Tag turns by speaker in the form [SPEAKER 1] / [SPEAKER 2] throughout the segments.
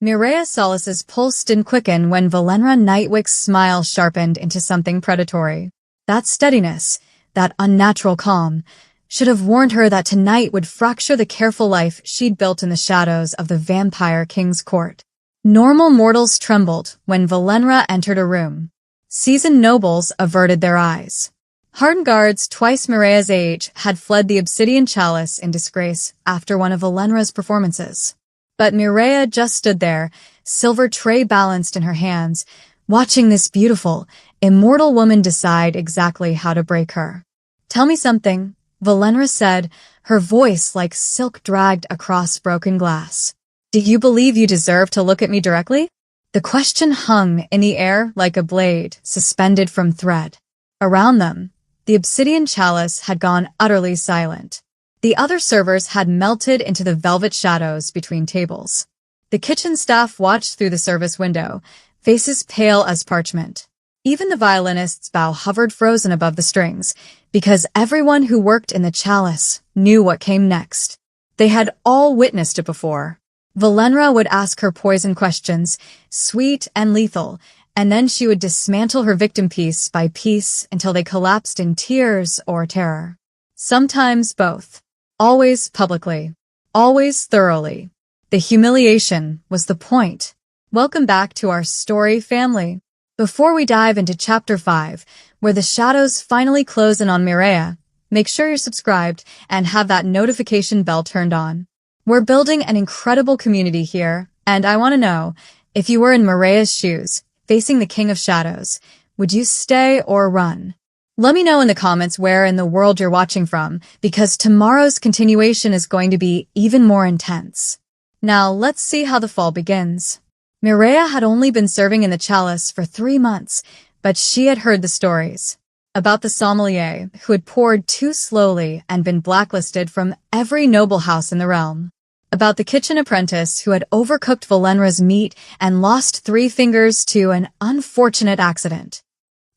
[SPEAKER 1] Mireia Solis's pulse didn't quicken when Valenra Nightwick's smile sharpened into something predatory. That steadiness, that unnatural calm, should have warned her that tonight would fracture the careful life she'd built in the shadows of the Vampire King's court. Normal mortals trembled when Valenra entered a room. Seasoned nobles averted their eyes. Hardened guards twice Mireia's age had fled the Obsidian Chalice in disgrace after one of Valenra's performances. But Mireia just stood there, silver tray balanced in her hands, watching this beautiful, immortal woman decide exactly how to break her. "Tell me something," Valenra said, her voice like silk dragged across broken glass. "Do you believe you deserve to look at me directly?" The question hung in the air like a blade suspended from thread. Around them, the Obsidian Chalice had gone utterly silent. The other servers had melted into the velvet shadows between tables. The kitchen staff watched through the service window, faces pale as parchment. Even the violinist's bow hovered frozen above the strings, because everyone who worked in the chalice knew what came next. They had all witnessed it before. Valenra would ask her poison questions, sweet and lethal, and then she would dismantle her victim piece by piece until they collapsed in tears or terror. Sometimes both. Always publicly. Always thoroughly. The humiliation was the point. Welcome back to our story, family. Before we dive into Chapter 5, where the shadows finally close in on Mireia, make sure you're subscribed and have that notification bell turned on. We're building an incredible community here, and I want to know, if you were in Mireia's shoes, facing the King of Shadows, would you stay or run? Let me know in the comments where in the world you're watching from, because tomorrow's continuation is going to be even more intense. Now, let's see how the fall begins. Mireia had only been serving in the chalice for 3 months, but she had heard the stories. About the sommelier who had poured too slowly and been blacklisted from every noble house in the realm. About the kitchen apprentice who had overcooked Valenra's meat and lost 3 fingers to an unfortunate accident.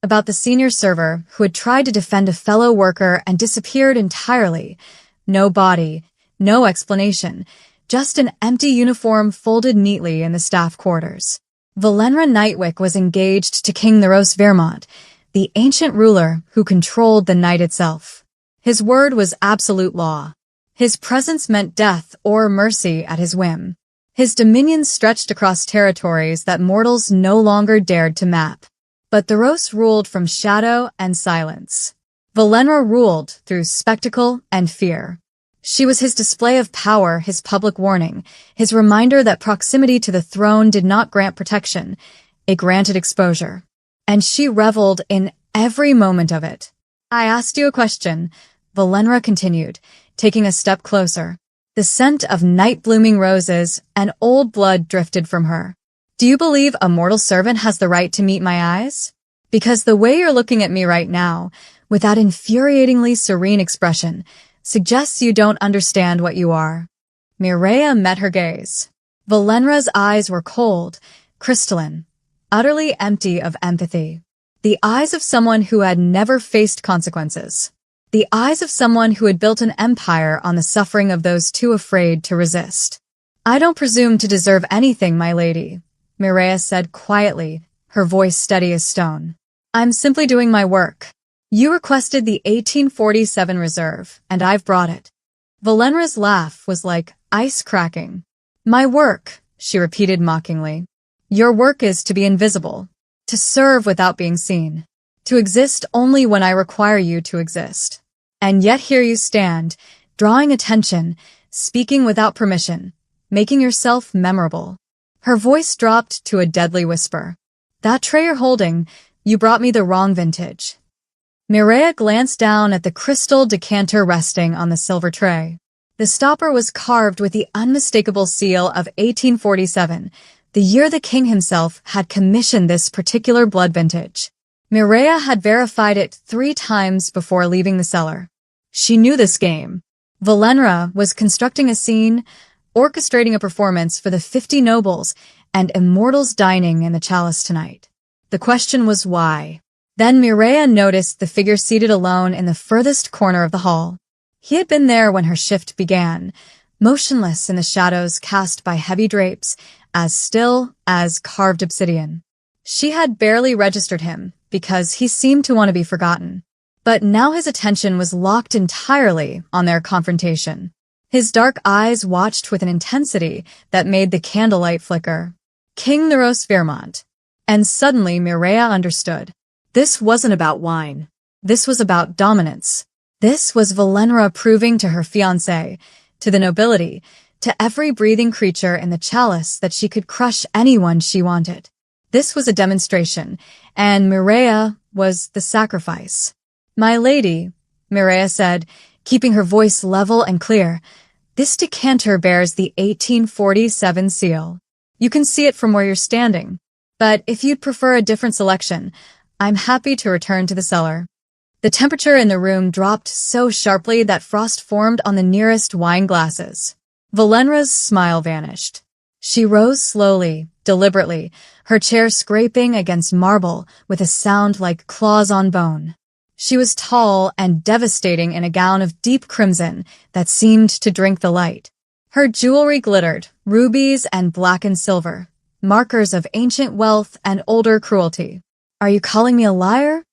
[SPEAKER 1] About the senior server who had tried to defend a fellow worker and disappeared entirely. No body, no explanation, just an empty uniform folded neatly in the staff quarters. Valenra Nightwick was engaged to King Theros Vermont, the ancient ruler who controlled the night itself. His word was absolute law. His presence meant death or mercy at his whim. His dominion stretched across territories that mortals no longer dared to map. But Theros ruled from shadow and silence. Valenra ruled through spectacle and fear. She was his display of power, his public warning, his reminder that proximity to the throne did not grant protection, it granted exposure. And she reveled in every moment of it. "I asked you a question," Valenra continued, taking a step closer. The scent of night-blooming roses and old blood drifted from her. "Do you believe a mortal servant has the right to meet my eyes? Because the way you're looking at me right now, with that infuriatingly serene expression, suggests you don't understand what you are." Mireia met her gaze. Valenra's eyes were cold, crystalline, utterly empty of empathy. The eyes of someone who had never faced consequences. The eyes of someone who had built an empire on the suffering of those too afraid to resist. "I don't presume to deserve anything, my lady," Mireia said quietly, her voice steady as stone. "I'm simply doing my work. You requested the 1847 reserve, and I've brought it." Valenra's laugh was like ice cracking. "My work," she repeated mockingly. "Your work is to be invisible, to serve without being seen, to exist only when I require you to exist. And yet here you stand, drawing attention, speaking without permission, making yourself memorable." Her voice dropped to a deadly whisper. "That tray you're holding, you brought me the wrong vintage." Mireia glanced down at the crystal decanter resting on the silver tray. The stopper was carved with the unmistakable seal of 1847, the year the king himself had commissioned this particular blood vintage. Mireia had verified it 3 times before leaving the cellar. She knew this game. Valenra was constructing a scene, orchestrating a performance for the 50 nobles and immortals dining in the chalice tonight. The question was why. Then Mireia noticed the figure seated alone in the furthest corner of the hall. He had been there when her shift began, motionless in the shadows cast by heavy drapes, as still as carved obsidian. She had barely registered him because he seemed to want to be forgotten. But now his attention was locked entirely on their confrontation. His dark eyes watched with an intensity that made the candlelight flicker. King Neros Vermont. And suddenly Mireia understood. This wasn't about wine. This was about dominance. This was Valenra proving to her fiancé, to the nobility, to every breathing creature in the chalice that she could crush anyone she wanted. This was a demonstration, and Mireia was the sacrifice. "My lady," Mireia said, keeping her voice level and clear, "this decanter bears the 1847 seal. You can see it from where you're standing. But if you'd prefer a different selection, I'm happy to return to the cellar." The temperature in the room dropped so sharply that frost formed on the nearest wine glasses. Valenra's smile vanished. She rose slowly, deliberately, her chair scraping against marble with a sound like claws on bone. She was tall and devastating in a gown of deep crimson that seemed to drink the light. Her jewelry glittered, rubies and black and silver, markers of ancient wealth and older cruelty. "Are you calling me a liar?"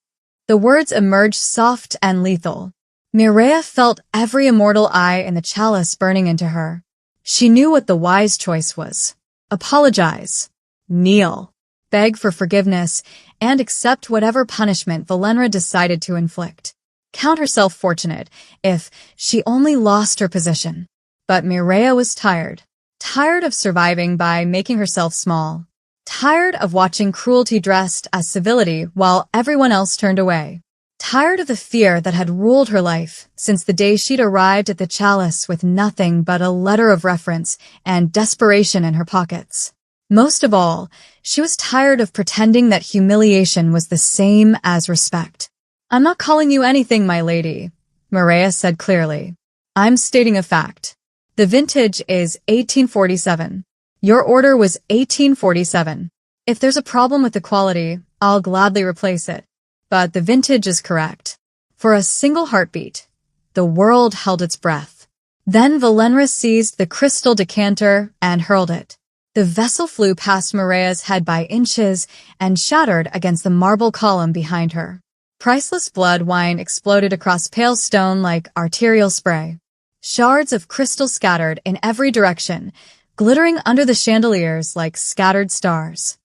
[SPEAKER 1] The words emerged soft and lethal. Mireia felt every immortal eye in the chalice burning into her. She knew what the wise choice was. Apologize. Kneel. Beg for forgiveness, and accept whatever punishment Valenra decided to inflict. Count herself fortunate if she only lost her position. But Mireia was tired. Tired of surviving by making herself small. Tired of watching cruelty dressed as civility while everyone else turned away. Tired of the fear that had ruled her life since the day she'd arrived at the chalice with nothing but a letter of reference and desperation in her pockets. Most of all, she was tired of pretending that humiliation was the same as respect. "I'm not calling you anything, my lady," Mireia said clearly. "I'm stating a fact. The vintage is 1847. Your order was 1847. If there's a problem with the quality, I'll gladly replace it. But the vintage is correct." For a single heartbeat, the world held its breath. Then Valenra seized the crystal decanter and hurled it. The vessel flew past Mireia's head by inches and shattered against the marble column behind her. Priceless blood wine exploded across pale stone like arterial spray. Shards of crystal scattered in every direction, glittering under the chandeliers like scattered stars.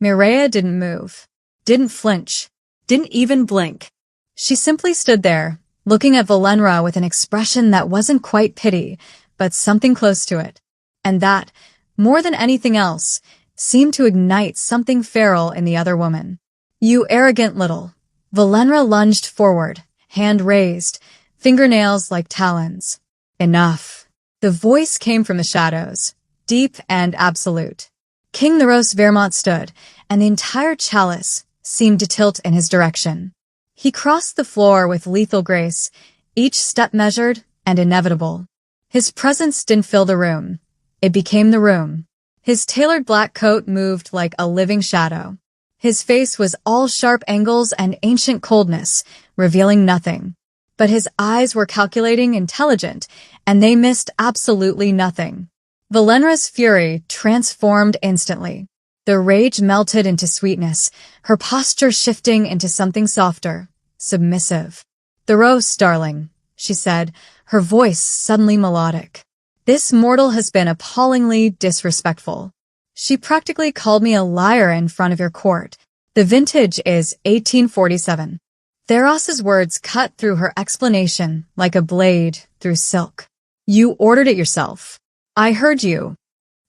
[SPEAKER 1] Mireia didn't move, didn't flinch, didn't even blink. She simply stood there, looking at Valenra with an expression that wasn't quite pity, but something close to it. And that, more than anything else, seemed to ignite something feral in the other woman. "You arrogant little." Valenra lunged forward, hand raised, fingernails like talons. "Enough." The voice came from the shadows, deep and absolute. King Neros Vermont stood, and the entire chalice seemed to tilt in his direction. He crossed the floor with lethal grace, each step measured and inevitable. His presence didn't fill the room. It became the room. His tailored black coat moved like a living shadow. His face was all sharp angles and ancient coldness, revealing nothing. But his eyes were calculating, intelligent, and they missed absolutely nothing. Valenra's fury transformed instantly. The rage melted into sweetness, her posture shifting into something softer, submissive. "The roast, darling," she said, her voice suddenly melodic. "This mortal has been appallingly disrespectful. She practically called me a liar in front of your court. The vintage is 1847. Theros's words cut through her explanation like a blade through silk. "You ordered it yourself. I heard you."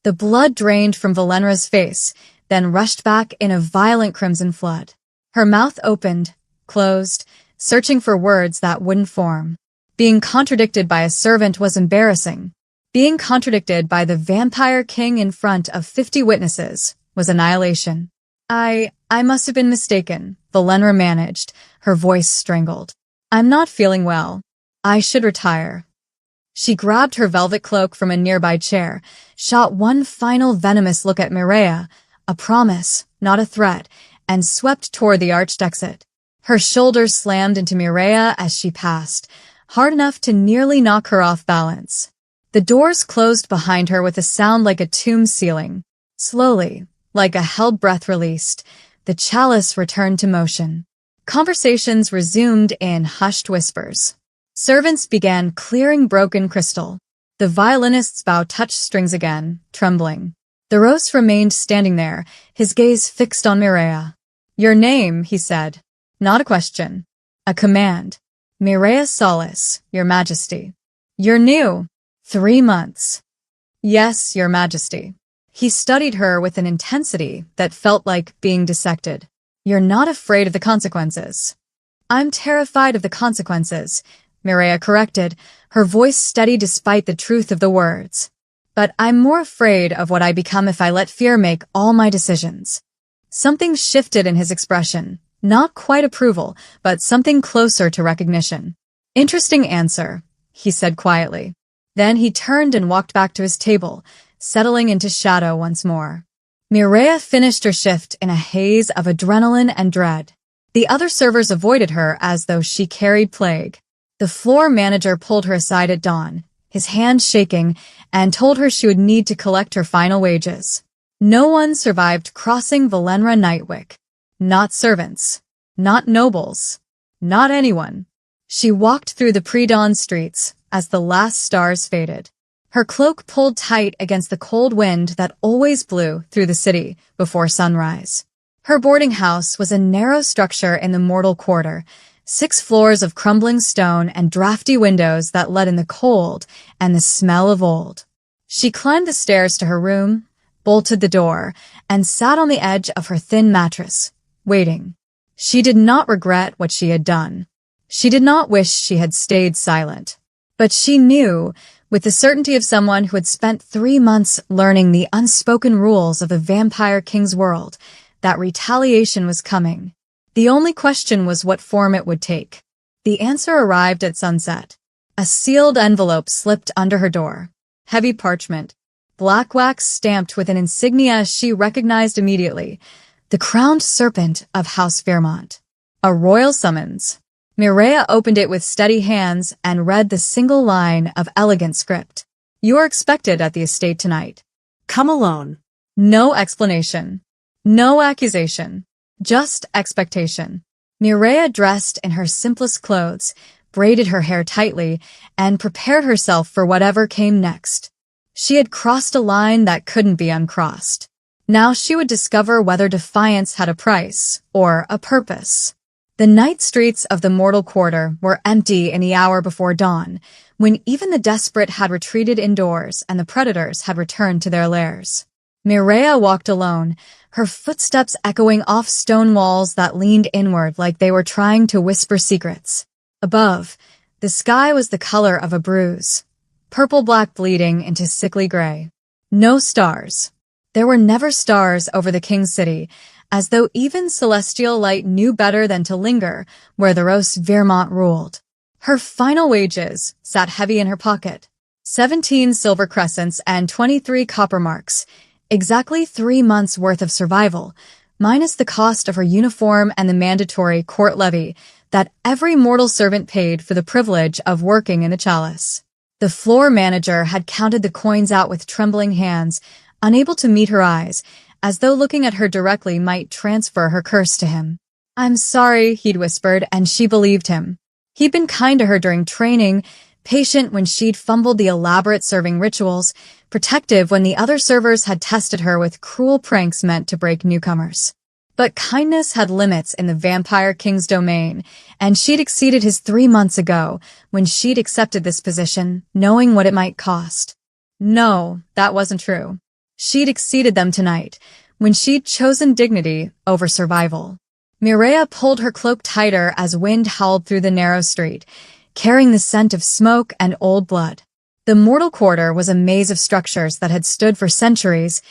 [SPEAKER 1] The blood drained from Valenra's face, then rushed back in a violent crimson flood. Her mouth opened, closed, searching for words that wouldn't form. Being contradicted by a servant was embarrassing. Being contradicted by the vampire king in front of 50 witnesses was annihilation. I must have been mistaken," Valenra managed, her voice strangled. "I'm not feeling well. I should retire." She grabbed her velvet cloak from a nearby chair, shot one final venomous look at Mireia, a promise, not a threat, and swept toward the arched exit. Her shoulders slammed into Mireia as she passed, hard enough to nearly knock her off balance. The doors closed behind her with a sound like a tomb sealing. Slowly, like a held breath released, the chalice returned to motion. Conversations resumed in hushed whispers. Servants began clearing broken crystal. The violinist's bow touched strings again, trembling. The roast remained standing there, his gaze fixed on Mireia. "Your name," he said. Not a question. A command. "Mireia Solis, Your Majesty." "You're new." 3 months. "Yes, Your Majesty." He studied her with an intensity that felt like being dissected. "You're not afraid of the consequences." "I'm terrified of the consequences," Mireia corrected, her voice steady despite the truth of the words. "But I'm more afraid of what I become if I let fear make all my decisions." Something shifted in his expression, not quite approval, but something closer to recognition. "Interesting answer," he said quietly. Then he turned and walked back to his table, settling into shadow once more. Mireia finished her shift in a haze of adrenaline and dread. The other servers avoided her as though she carried plague. The floor manager pulled her aside at dawn, his hand shaking, and told her she would need to collect her final wages. No one survived crossing Valenra Nightwick. Not servants. Not nobles. Not anyone. She walked through the pre-dawn streets as the last stars faded. Her cloak pulled tight against the cold wind that always blew through the city before sunrise. Her boarding house was a narrow structure in the mortal quarter, 6 floors of crumbling stone and drafty windows that let in the cold and the smell of old. She climbed the stairs to her room, bolted the door, and sat on the edge of her thin mattress, waiting. She did not regret what she had done. She did not wish she had stayed silent. But she knew, with the certainty of someone who had spent 3 months learning the unspoken rules of the Vampire King's world, that retaliation was coming. The only question was what form it would take. The answer arrived at sunset. A sealed envelope slipped under her door. Heavy parchment, black wax stamped with an insignia she recognized immediately, the crowned serpent of House Fairmont. A royal summons. Mireia opened it with steady hands and read the single line of elegant script. "You are expected at the estate tonight. Come alone." No explanation. No accusation. Just expectation. Mireia dressed in her simplest clothes, braided her hair tightly, and prepared herself for whatever came next. She had crossed a line that couldn't be uncrossed. Now she would discover whether defiance had a price or a purpose. The night streets of the mortal quarter were empty in the hour before dawn, when even the desperate had retreated indoors and the predators had returned to their lairs. Mireia walked alone, her footsteps echoing off stone walls that leaned inward like they were trying to whisper secrets. Above, the sky was the color of a bruise, purple-black bleeding into sickly gray. No stars. There were never stars over the king's city, as though even celestial light knew better than to linger where the Rose Vermont ruled. Her final wages sat heavy in her pocket. 17 silver crescents and 23 copper marks, exactly 3 months' worth of survival, minus the cost of her uniform and the mandatory court levy that every mortal servant paid for the privilege of working in the chalice. The floor manager had counted the coins out with trembling hands, unable to meet her eyes, as though looking at her directly might transfer her curse to him. "I'm sorry," he'd whispered, and she believed him. He'd been kind to her during training, patient when she'd fumbled the elaborate serving rituals, protective when the other servers had tested her with cruel pranks meant to break newcomers. But kindness had limits in the Vampire King's domain, and she'd exceeded his 3 months ago when she'd accepted this position, knowing what it might cost. No, that wasn't true. She'd exceeded them tonight, when she'd chosen dignity over survival. Mireia pulled her cloak tighter as wind howled through the narrow street, carrying the scent of smoke and old blood. The mortal quarter was a maze of structures that had stood for centuries,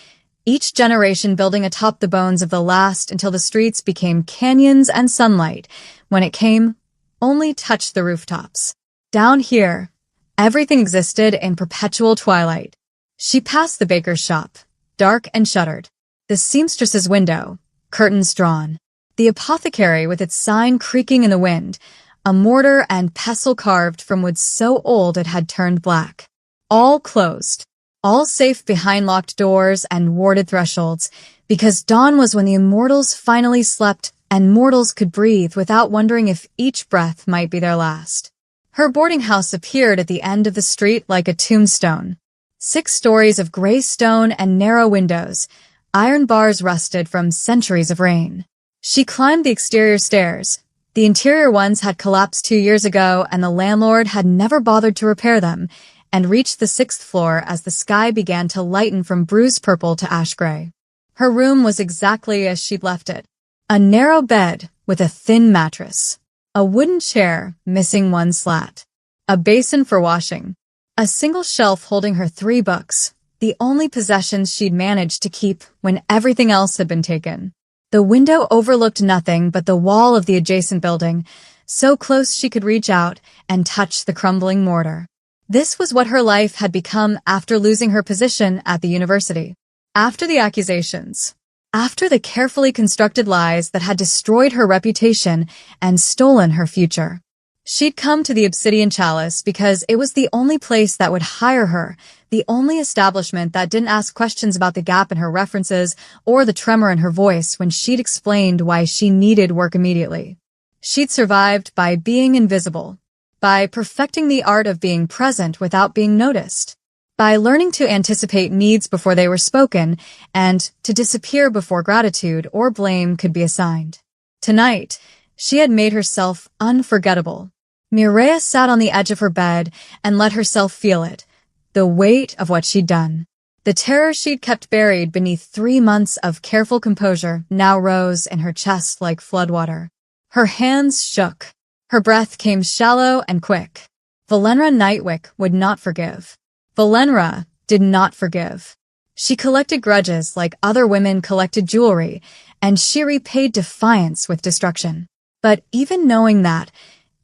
[SPEAKER 1] each generation building atop the bones of the last until the streets became canyons and sunlight, when it came, only touched the rooftops. Down here, everything existed in perpetual twilight. She passed the baker's shop, dark and shuttered. The seamstress's window, curtains drawn. The apothecary with its sign creaking in the wind, a mortar and pestle carved from wood so old it had turned black. All closed. all safe behind locked doors and warded thresholds, because dawn was when the immortals finally slept and mortals could breathe without wondering if each breath might be their last. Her boarding house appeared at the end of the street like a tombstone. 6 stories of gray stone and narrow windows, iron bars rusted from centuries of rain. She climbed the exterior stairs. The interior ones had collapsed 2 years ago, and the landlord had never bothered to repair them, and reached the 6th floor as the sky began to lighten from bruised purple to ash gray. Her room was exactly as she'd left it. A narrow bed with a thin mattress. A wooden chair missing one slat. A basin for washing. A single shelf holding her 3 books, the only possessions she'd managed to keep when everything else had been taken. The window overlooked nothing but the wall of the adjacent building, so close she could reach out and touch the crumbling mortar. This was what her life had become after losing her position at the university. After the accusations. After the carefully constructed lies that had destroyed her reputation and stolen her future. She'd come to the Obsidian Chalice because it was the only place that would hire her, the only establishment that didn't ask questions about the gap in her references or the tremor in her voice when she'd explained why she needed work immediately. She'd survived by being invisible, by perfecting the art of being present without being noticed, by learning to anticipate needs before they were spoken and to disappear before gratitude or blame could be assigned. Tonight, she had made herself unforgettable. Mireia sat on the edge of her bed and let herself feel it, the weight of what she'd done. The terror she'd kept buried beneath 3 months of careful composure now rose in her chest like floodwater. Her hands shook. Her breath came shallow and quick. Valenra Nightwick would not forgive. Valenra did not forgive. She collected grudges like other women collected jewelry, and she repaid defiance with destruction. But even knowing that,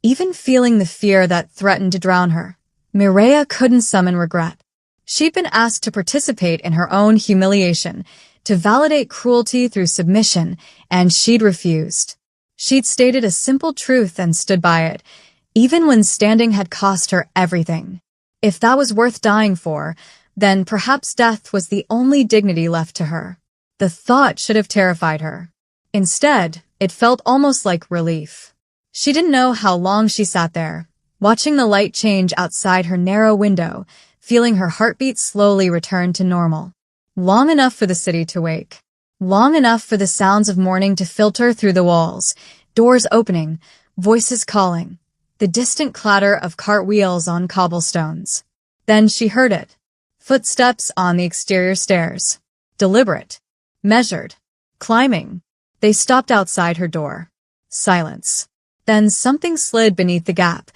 [SPEAKER 1] even feeling the fear that threatened to drown her, Mireia couldn't summon regret. She'd been asked to participate in her own humiliation, to validate cruelty through submission, and she'd refused. She'd stated a simple truth and stood by it, even when standing had cost her everything. If that was worth dying for, then perhaps death was the only dignity left to her. The thought should have terrified her. Instead, it felt almost like relief. She didn't know how long she sat there, watching the light change outside her narrow window, feeling her heartbeat slowly return to normal. Long enough for the city to wake. Long enough for the sounds of morning to filter through the walls, doors opening, voices calling, the distant clatter of cartwheels on cobblestones. Then she heard it. Footsteps on the exterior stairs. Deliberate. Measured. Climbing. They stopped outside her door. Silence. Then something slid beneath the gap,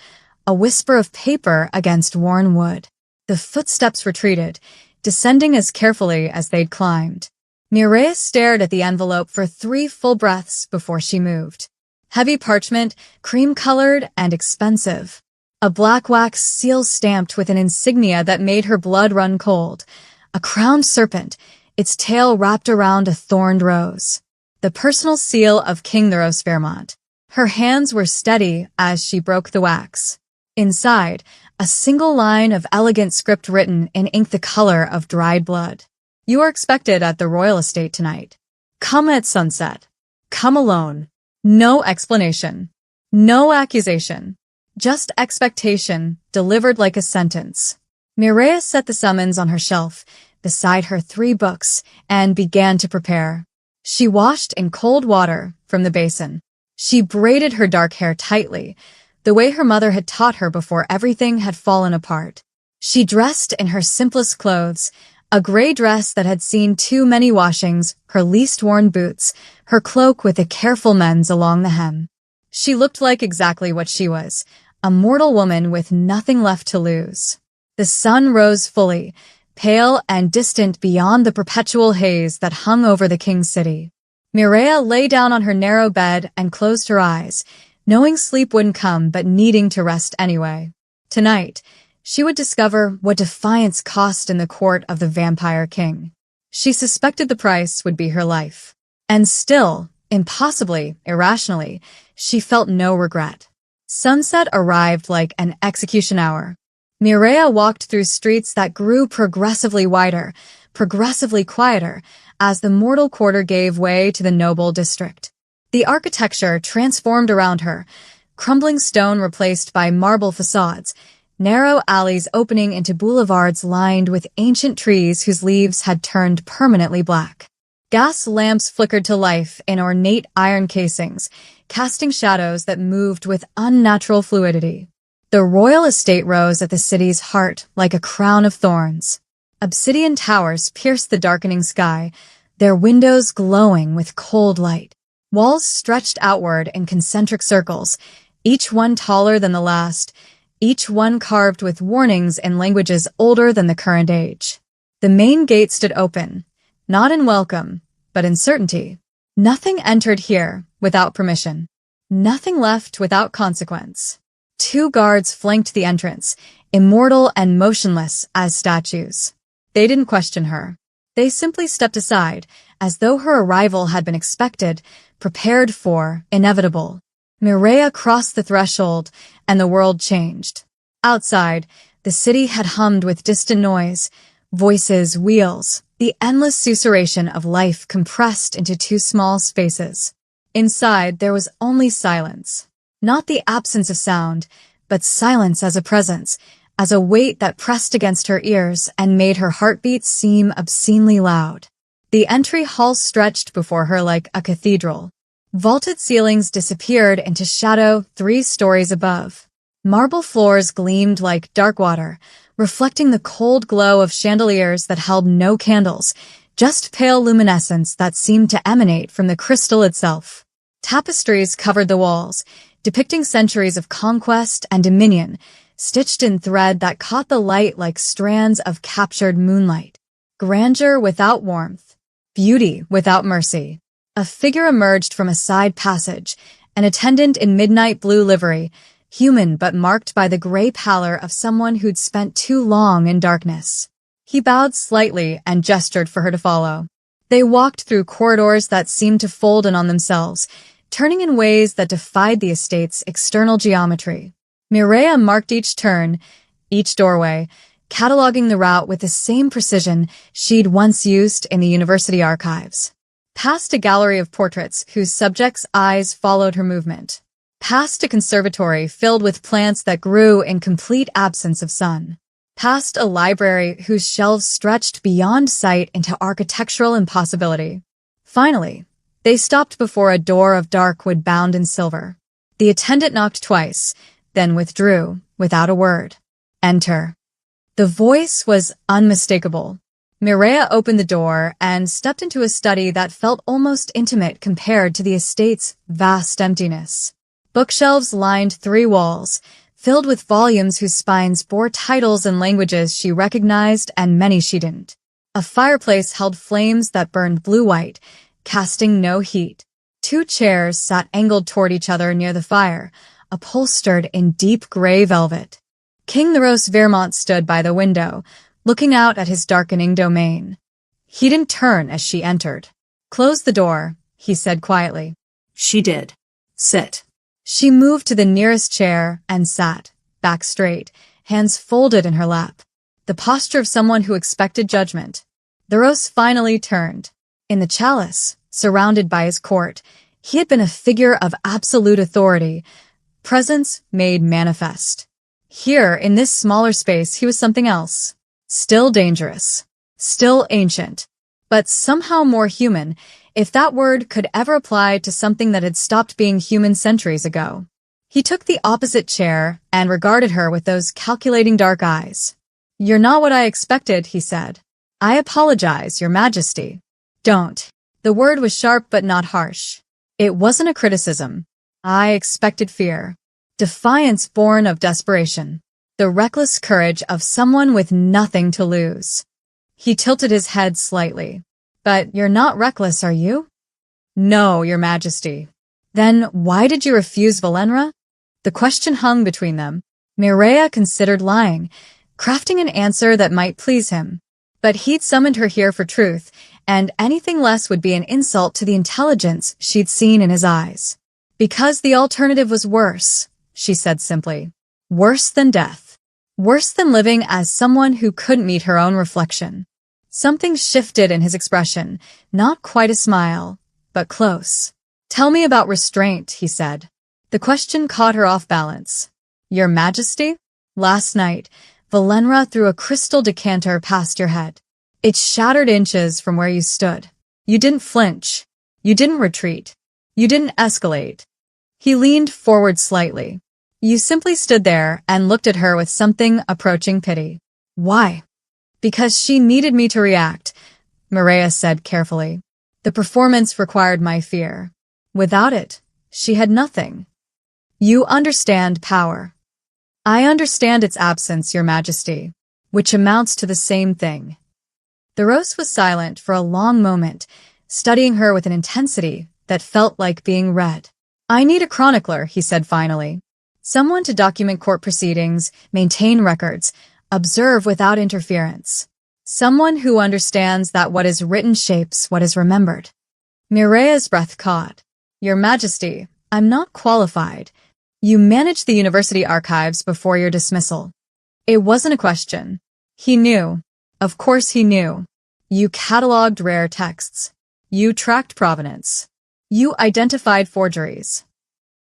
[SPEAKER 1] a whisper of paper against worn wood. The footsteps retreated, descending as carefully as they'd climbed. Mireia stared at the envelope for 3 full breaths before she moved. Heavy parchment, cream-colored and expensive. A black wax seal stamped with an insignia that made her blood run cold. A crowned serpent, its tail wrapped around a thorned rose. The personal seal of King Theros Fairmont. Her hands were steady as she broke the wax. Inside, a single line of elegant script written in ink the color of dried blood. You are expected at the royal estate tonight. Come at sunset. Come alone. No explanation. No accusation. Just expectation, delivered like a sentence. Mireia set the summons on her shelf, beside her 3 books, and began to prepare. She washed in cold water from the basin. She braided her dark hair tightly, the way her mother had taught her before everything had fallen apart. She dressed in her simplest clothes, a gray dress that had seen too many washings, her least worn boots, her cloak with a careful mends along the hem. She looked like exactly what she was, a mortal woman with nothing left to lose. The sun rose fully, pale and distant beyond the perpetual haze that hung over the king's city. Mireia lay down on her narrow bed and closed her eyes, knowing sleep wouldn't come but needing to rest anyway. Tonight, she would discover what defiance cost in the court of the vampire king. She suspected the price would be her life. And still, impossibly, irrationally, she felt no regret. Sunset arrived like an execution hour. Mireia walked through streets that grew progressively wider, progressively quieter, as the mortal quarter gave way to the noble district. The architecture transformed around her, crumbling stone replaced by marble facades, narrow alleys opening into boulevards lined with ancient trees whose leaves had turned permanently black. Gas lamps flickered to life in ornate iron casings, casting shadows that moved with unnatural fluidity. The royal estate rose at the city's heart like a crown of thorns. Obsidian towers pierced the darkening sky, their windows glowing with cold light. Walls stretched outward in concentric circles, each one taller than the last, each one carved with warnings in languages older than the current age. The main gate stood open, not in welcome, but in certainty. Nothing entered here without permission. Nothing left without consequence. 2 guards flanked the entrance, immortal and motionless as statues. They didn't question her. They simply stepped aside, as though her arrival had been expected, prepared for, inevitable. Mireia crossed the threshold, and the world changed. Outside, the city had hummed with distant noise, voices, wheels, the endless susurration of life compressed into 2 small spaces. Inside, there was only silence. Not the absence of sound, but silence as a presence, as a weight that pressed against her ears and made her heartbeat seem obscenely loud. The entry hall stretched before her like a cathedral. Vaulted ceilings disappeared into shadow 3 stories above. Marble floors gleamed like dark water, reflecting the cold glow of chandeliers that held no candles, just pale luminescence that seemed to emanate from the crystal itself. Tapestries covered the walls, depicting centuries of conquest and dominion, stitched in thread that caught the light like strands of captured moonlight. Grandeur without warmth, beauty without mercy. A figure emerged from a side passage, an attendant in midnight blue livery, human but marked by the gray pallor of someone who'd spent too long in darkness. He bowed slightly and gestured for her to follow. They walked through corridors that seemed to fold in on themselves, turning in ways that defied the estate's external geometry. Mireia marked each turn, each doorway, cataloging the route with the same precision she'd once used in the university archives. Past a gallery of portraits whose subjects' eyes followed her movement. Past a conservatory filled with plants that grew in complete absence of sun. Past a library whose shelves stretched beyond sight into architectural impossibility. Finally, they stopped before a door of dark wood bound in silver. The attendant knocked twice, then withdrew, without a word. Enter. The voice was unmistakable. Mireia opened the door and stepped into a study that felt almost intimate compared to the estate's vast emptiness. Bookshelves lined 3 walls, filled with volumes whose spines bore titles in languages she recognized and many she didn't. A fireplace held flames that burned blue-white, casting no heat. 2 chairs sat angled toward each other near the fire, upholstered in deep gray velvet. King Theros Vermont stood by the window, looking out at his darkening domain. He didn't turn as she entered. "Close the door," he said quietly.
[SPEAKER 2] She did. "Sit."
[SPEAKER 1] She moved to the nearest chair and sat, back straight, hands folded in her lap. The posture of someone who expected judgment. Theros finally turned. In the chalice, surrounded by his court, he had been a figure of absolute authority, presence made manifest. Here, in this smaller space, he was something else. Still dangerous. Still ancient. But somehow more human, if that word could ever apply to something that had stopped being human centuries ago. He took the opposite chair and regarded her with those calculating dark eyes. "You're not what I expected," he said. "I apologize, Your Majesty." "Don't." The word was sharp but not harsh. It wasn't a criticism. "I expected fear. Defiance born of desperation. The reckless courage of someone with nothing to lose." He tilted his head slightly. "But you're not reckless, are you?" "No, Your Majesty." "Then why did you refuse Valenra?" The question hung between them. Mireia considered lying, crafting an answer that might please him. But he'd summoned her here for truth, and anything less would be an insult to the intelligence she'd seen in his eyes. "Because the alternative was worse," she said simply. "Worse than death." Worse than living as someone who couldn't meet her own reflection. Something shifted in his expression, not quite a smile, but close. "Tell me about restraint," he said. The question caught her off balance. "Your Majesty? Last night, Valenra threw a crystal decanter past your head. It shattered inches from where you stood. You didn't flinch. You didn't retreat. You didn't escalate." He leaned forward slightly. "You simply stood there and looked at her with something approaching pity." "Why?" "Because she needed me to react," Mireia said carefully. "The performance required my fear. Without it, she had nothing." "You understand power." "I understand its absence, Your Majesty, which amounts to the same thing." The Rose was silent for a long moment, studying her with an intensity that felt like being read. "I need a chronicler," he said finally. "Someone to document court proceedings, maintain records, observe without interference. Someone who understands that what is written shapes what is remembered." Mireia's breath caught. "Your Majesty, I'm not qualified. You managed the university archives before your dismissal." It wasn't a question. He knew. Of course he knew. You cataloged rare texts. You tracked provenance. You identified forgeries.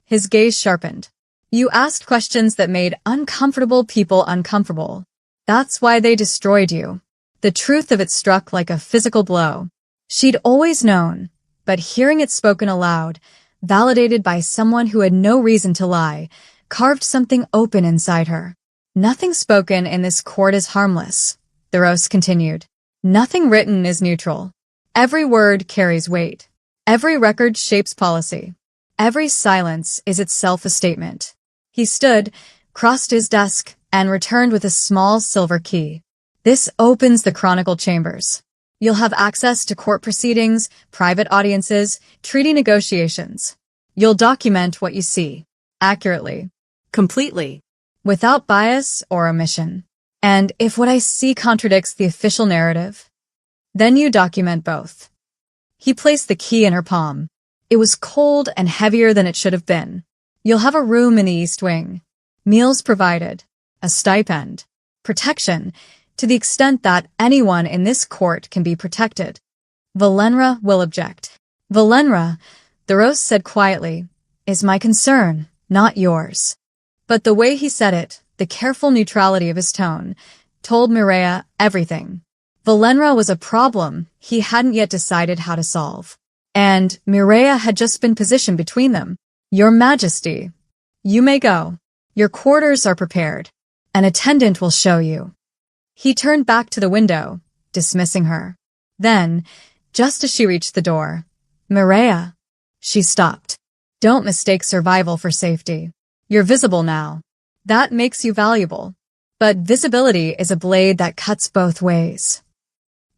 [SPEAKER 1] His gaze sharpened. You asked questions that made uncomfortable people uncomfortable. That's why they destroyed you. The truth of it struck like a physical blow. She'd always known, but hearing it spoken aloud, validated by someone who had no reason to lie, carved something open inside her. "Nothing spoken in this court is harmless," the Rose continued. "Nothing written is neutral. Every word carries weight. Every record shapes policy. Every silence is itself a statement." He stood, crossed his desk, and returned with a small silver key. "This opens the chronicle chambers. You'll have access to court proceedings, private audiences, treaty negotiations. You'll document what you see, accurately,
[SPEAKER 2] Completely.
[SPEAKER 1] without bias or omission. And if what I see contradicts the official narrative, then you document both." He placed the key in her palm. It was cold and heavier than it should have been. "You'll have a room in the East Wing. Meals provided. A stipend. Protection, to the extent that anyone in this court can be protected. Valenra will object." "Valenra," the Rose said quietly, "is my concern, not yours." But the way he said it, the careful neutrality of his tone, told Mireia everything. Valenra was a problem he hadn't yet decided how to solve. And Mireia had just been positioned between them. "Your Majesty, you may go. Your quarters are prepared. An attendant will show you." He turned back to the window, dismissing her. Then, just as she reached the door, "Mireia," she stopped. "Don't mistake survival for safety. You're visible now. That makes you valuable. But visibility is a blade that cuts both ways."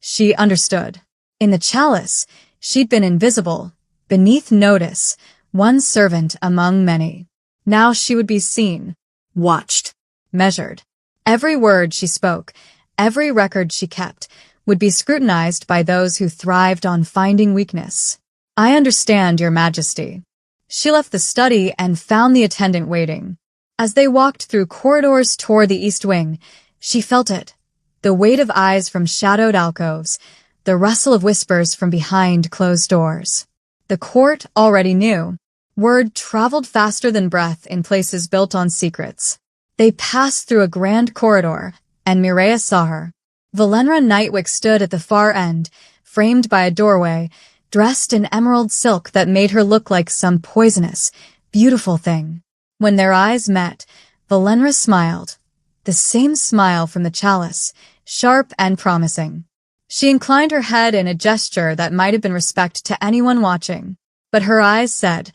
[SPEAKER 1] She understood. In the chalice, she'd been invisible, beneath notice, one servant among many. Now she would be seen, watched, measured. Every word she spoke, every record she kept, would be scrutinized by those who thrived on finding weakness. "I understand, Your Majesty." She left the study and found the attendant waiting. As they walked through corridors toward the East Wing, she felt it. The weight of eyes from shadowed alcoves, the rustle of whispers from behind closed doors. The court already knew. Word traveled faster than breath in places built on secrets. They passed through a grand corridor, and Mireia saw her. Valenra Nightwick stood at the far end, framed by a doorway, dressed in emerald silk that made her look like some poisonous, beautiful thing. When their eyes met, Valenra smiled. The same smile from the chalice, sharp and promising. She inclined her head in a gesture that might have been respect to anyone watching. But her eyes said,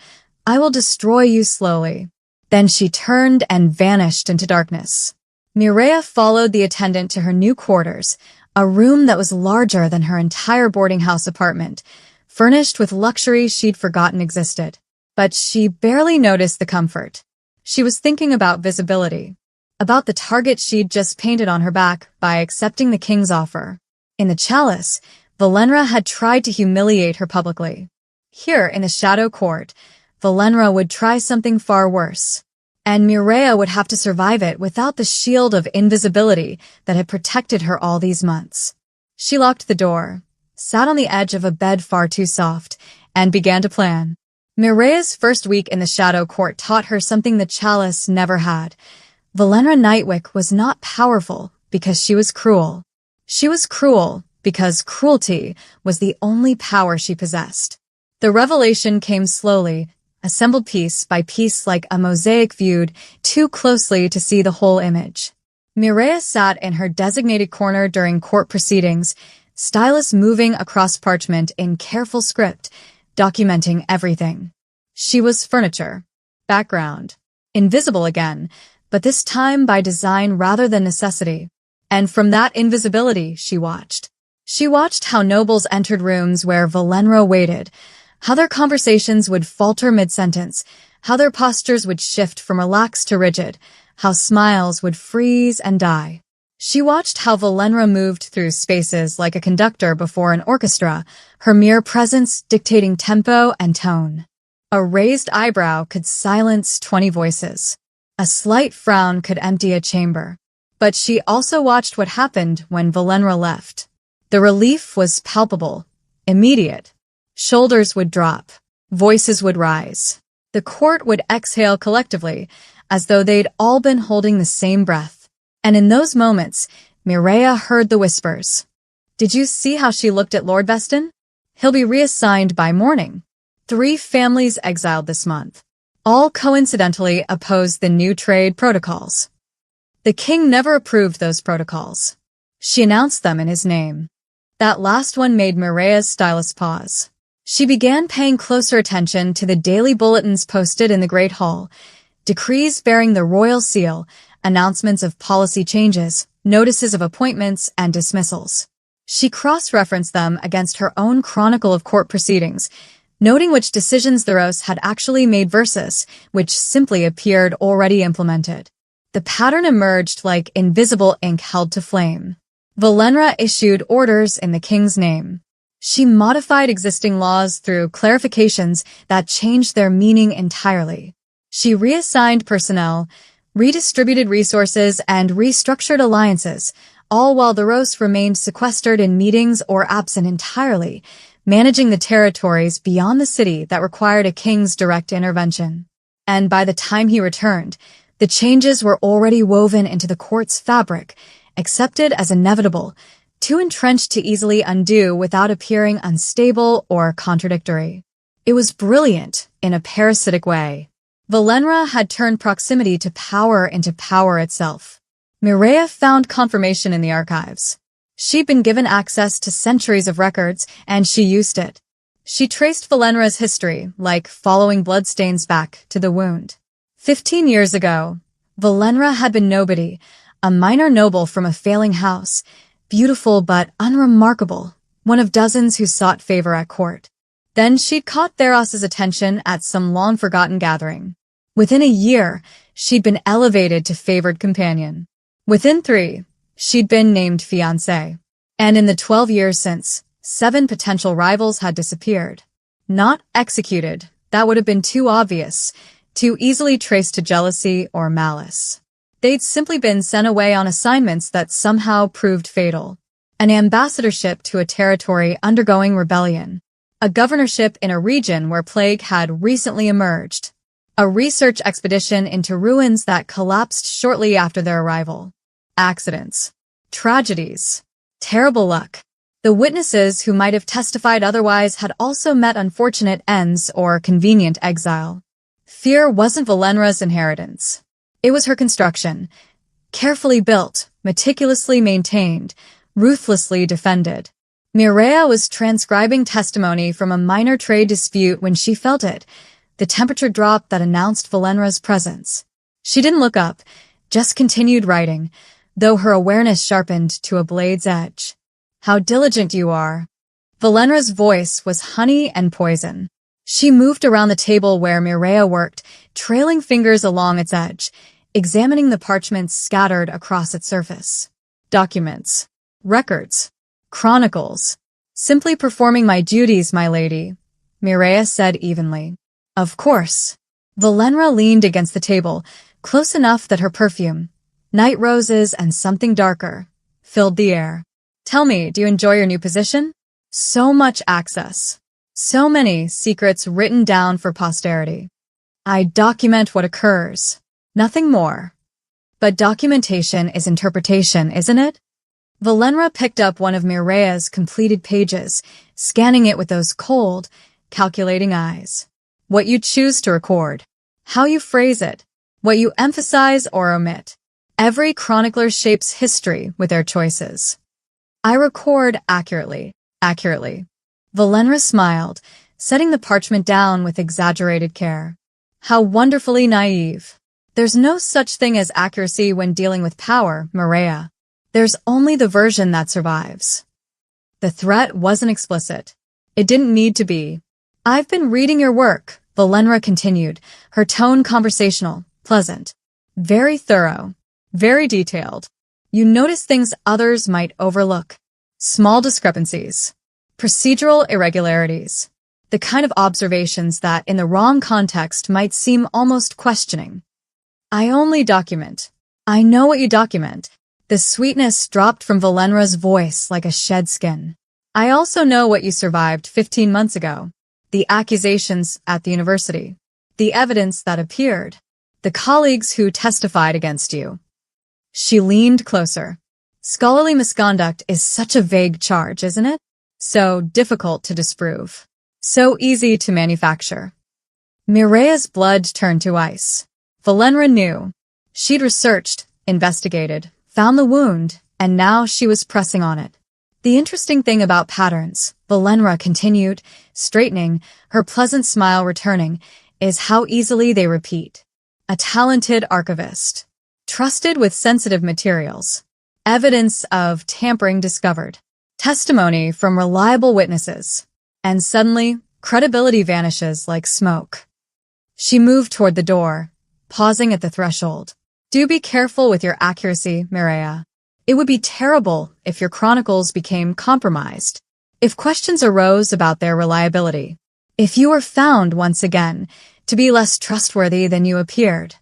[SPEAKER 1] "I will destroy you slowly." Then she turned and vanished into darkness. Mireia followed the attendant to her new quarters, a room that was larger than her entire boarding house apartment, furnished with luxury she'd forgotten existed. But she barely noticed the comfort. She was thinking about visibility, about the target she'd just painted on her back by accepting the king's offer. In the chalice, Valenra had tried to humiliate her publicly. Here, in the Shadow Court, Valenra would try something far worse. and Mireia would have to survive it without the shield of invisibility that had protected her all these months. She locked the door, sat on the edge of a bed far too soft, and began to plan. Mireia's first week in the Shadow Court taught her something the Chalice never had. Valenra Nightwick was not powerful because she was cruel. She was cruel because cruelty was the only power she possessed. The revelation came slowly, assembled piece by piece like a mosaic viewed too closely to see the whole image. Mireia sat in her designated corner during court proceedings, stylus moving across parchment in careful script, documenting everything. She was furniture, background, invisible again, but this time by design rather than necessity. And from that invisibility, she watched. She watched how nobles entered rooms where Valenra waited, how their conversations would falter mid-sentence, how their postures would shift from relaxed to rigid, how smiles would freeze and die. She watched how Valenra moved through spaces like a conductor before an orchestra, her mere presence dictating tempo and tone. A raised eyebrow could silence 20 voices. A slight frown could empty a chamber. But she also watched what happened when Valenra left. The relief was palpable, immediate. Shoulders would drop. Voices would rise. The court would exhale collectively, as though they'd all been holding the same breath. And in those moments, Mireia heard the whispers. Did you see how she looked at Lord Veston? He'll be reassigned by morning. 3 families exiled this month. All coincidentally opposed the new trade protocols. The king never approved those protocols. She announced them in his name. That last one made Mireia's stylus pause. She began paying closer attention to the daily bulletins posted in the Great Hall, decrees bearing the royal seal, announcements of policy changes, notices of appointments, and dismissals. She cross-referenced them against her own chronicle of court proceedings, noting which decisions the Rose had actually made versus which simply appeared already implemented. The pattern emerged like invisible ink held to flame. Valenra issued orders in the king's name. She modified existing laws through clarifications that changed their meaning entirely. She reassigned personnel, redistributed resources, and restructured alliances, all while the Rose remained sequestered in meetings or absent entirely, managing the territories beyond the city that required a king's direct intervention. And by the time he returned, the changes were already woven into the court's fabric, accepted as inevitable, too entrenched to easily undo without appearing unstable or contradictory. It was brilliant in a parasitic way. Valenra had turned proximity to power into power itself. Mireia found confirmation in the archives. She'd been given access to centuries of records, and she used it. She traced Valenra's history, like following bloodstains back to the wound. 15 years ago, Valenra had been nobody, a minor noble from a failing house, beautiful but unremarkable, one of dozens who sought favor at court. Then she'd caught Theros's attention at some long-forgotten gathering. Within a year, she'd been elevated to favored companion. Within 3, she'd been named Fiancée. And in the 12 years since, 7 potential rivals had disappeared. Not executed, that would have been too obvious, too easily traced to jealousy or malice. They'd simply been sent away on assignments that somehow proved fatal. An ambassadorship to a territory undergoing rebellion. A governorship in a region where plague had recently emerged. A research expedition into ruins that collapsed shortly after their arrival. Accidents. Tragedies. Terrible luck. The witnesses who might have testified otherwise had also met unfortunate ends or convenient exile. Fear wasn't Valenra's inheritance. It was her construction. Carefully built, meticulously maintained, ruthlessly defended. Mireia was transcribing testimony from a minor trade dispute when she felt it, the temperature drop that announced Valenra's presence. She didn't look up, just continued writing, though her awareness sharpened to a blade's edge. How diligent you are. Valenra's voice was honey and poison. She moved around the table where Mireia worked, trailing fingers along its edge, examining the parchments scattered across its surface. Documents. Records. Chronicles. Simply performing my duties, my lady, Mireia said evenly. Of course. Valenra leaned against the table, close enough that her perfume, night roses and something darker, filled the air. Tell me, do you enjoy your new position? So much access. So many secrets written down for posterity. I document what occurs. Nothing more. But documentation is interpretation, isn't it? Valenra picked up one of Mireya's completed pages, scanning it with those cold, calculating eyes. What you choose to record. How you phrase it. What you emphasize or omit. Every chronicler shapes history with their choices. I record accurately. Valenra smiled, setting the parchment down with exaggerated care. How wonderfully naive. There's no such thing as accuracy when dealing with power, Mireya. There's only the version that survives. The threat wasn't explicit. It didn't need to be. I've been reading your work, Valenra continued, her tone conversational, pleasant. Very thorough. Very detailed. You notice things others might overlook. Small discrepancies. Procedural irregularities. The kind of observations that, in the wrong context, might seem almost questioning. I only document. I know what you document. The sweetness dropped from Valenra's voice like a shed skin. I also know what you survived 15 months ago. The accusations at the university. The evidence that appeared. The colleagues who testified against you. She leaned closer. Scholarly misconduct is such a vague charge, isn't it? So difficult to disprove. So easy to manufacture. Mireya's blood turned to ice. Valenra knew. She'd researched, investigated, found the wound, and now she was pressing on it. The interesting thing about patterns, Valenra continued, straightening, her pleasant smile returning, is how easily they repeat. A talented archivist. Trusted with sensitive materials. Evidence of tampering discovered. Testimony from reliable witnesses. And suddenly, credibility vanishes like smoke. She moved toward the door, pausing at the threshold. Do be careful with your accuracy, Mireya. It would be terrible if your chronicles became compromised. If questions arose about their reliability. If you were found once again to be less trustworthy than you appeared.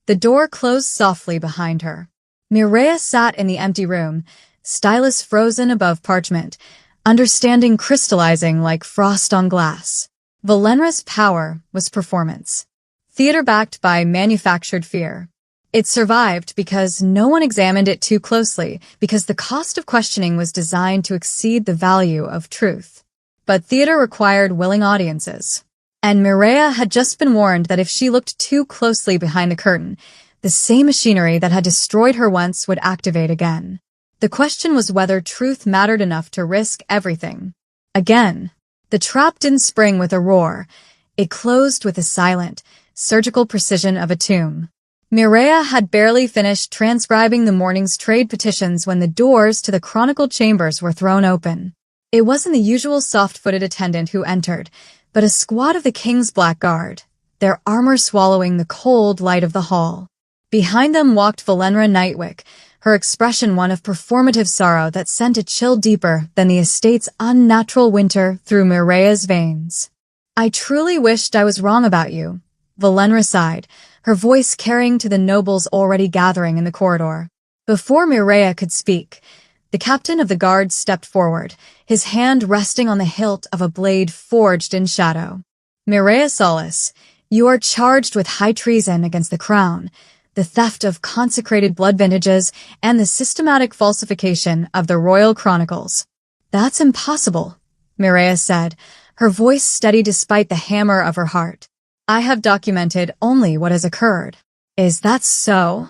[SPEAKER 1] The door closed softly behind her. Mireya sat in the empty room, stylus frozen above parchment, understanding crystallizing like frost on glass. Valenra's power was performance. Theater backed by manufactured fear. It survived because no one examined it too closely, because the cost of questioning was designed to exceed the value of truth. But theater required willing audiences. And Mireya had just been warned that if she looked too closely behind the curtain, the same machinery that had destroyed her once would activate again. The question was whether truth mattered enough to risk everything. Again, the trap didn't spring with a roar. It closed with the silent, surgical precision of a tomb. Mireya had barely finished transcribing the morning's trade petitions when the doors to the chronicle chambers were thrown open. It wasn't the usual soft-footed attendant who entered, but a squad of the king's black guard, their armor swallowing the cold light of the hall. Behind them walked Valenra Nightwick, her expression one of performative sorrow that sent a chill deeper than the estate's unnatural winter through Mireya's veins. I truly wished I was wrong about you, Valenra sighed, her voice carrying to the nobles already gathering in the corridor. Before Mireya could speak, the captain of the guard stepped forward, his hand resting on the hilt of a blade forged in shadow. Mireya Solis, you are charged with high treason against the crown, the theft of consecrated blood vintages, and the systematic falsification of the royal chronicles. That's impossible, Mireya said, her voice steady despite the hammer of her heart. I have documented only what has occurred. Is that so?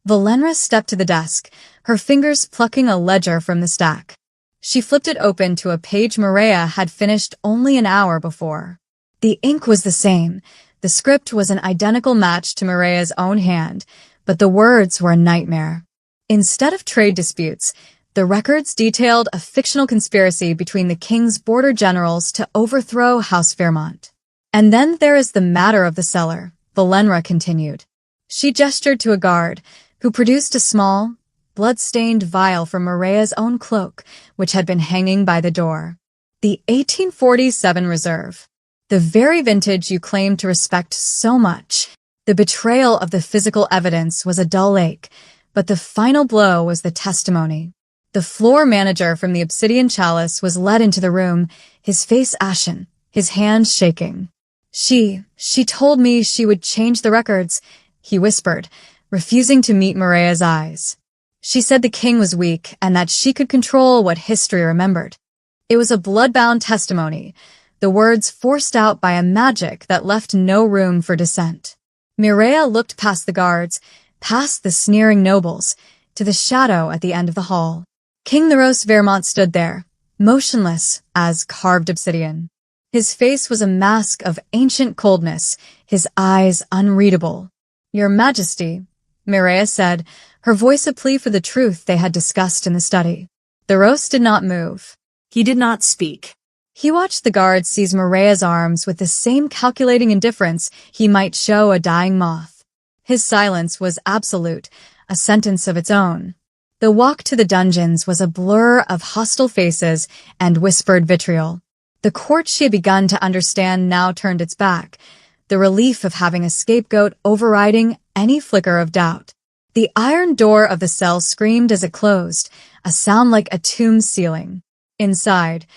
[SPEAKER 1] Valenra stepped to the desk, her fingers plucking a ledger from the stack. She flipped it open to a page Mireya had finished only an hour before. The ink was the same. The script was an identical match to Mireya's own hand, but the words were a nightmare. Instead of trade disputes, the records detailed a fictional conspiracy between the king's border generals to overthrow House Fairmont. And then there is the matter of the cellar, Valenra continued. She gestured to a guard, who produced a small, blood-stained vial from Mireya's own cloak, which had been hanging by the door. The 1847 reserve. The very vintage you claimed to respect so much. The betrayal of the physical evidence was a dull ache, but the final blow was the testimony. The floor manager from the Obsidian Chalice was led into the room, his face ashen, his hands shaking. She told me she would change the records, he whispered, refusing to meet Mireya's eyes. She said the king was weak and that she could control what history remembered. It was a blood-bound testimony, the words forced out by a magic that left no room for dissent. Mireya looked past the guards, past the sneering nobles, to the shadow at the end of the hall. King Theros Vermont stood there, motionless as carved obsidian. His face was a mask of ancient coldness, his eyes unreadable. "Your Majesty," Mireya said, her voice a plea for the truth they had discussed in the study. Theros did not move.
[SPEAKER 2] He did not speak.
[SPEAKER 1] He watched the guards seize Mireya's arms with the same calculating indifference he might show a dying moth. His silence was absolute, a sentence of its own. The walk to the dungeons was a blur of hostile faces and whispered vitriol. The court she had begun to understand now turned its back, the relief of having a scapegoat overriding any flicker of doubt. The iron door of the cell screamed as it closed, a sound like a tomb's ceiling. Inside,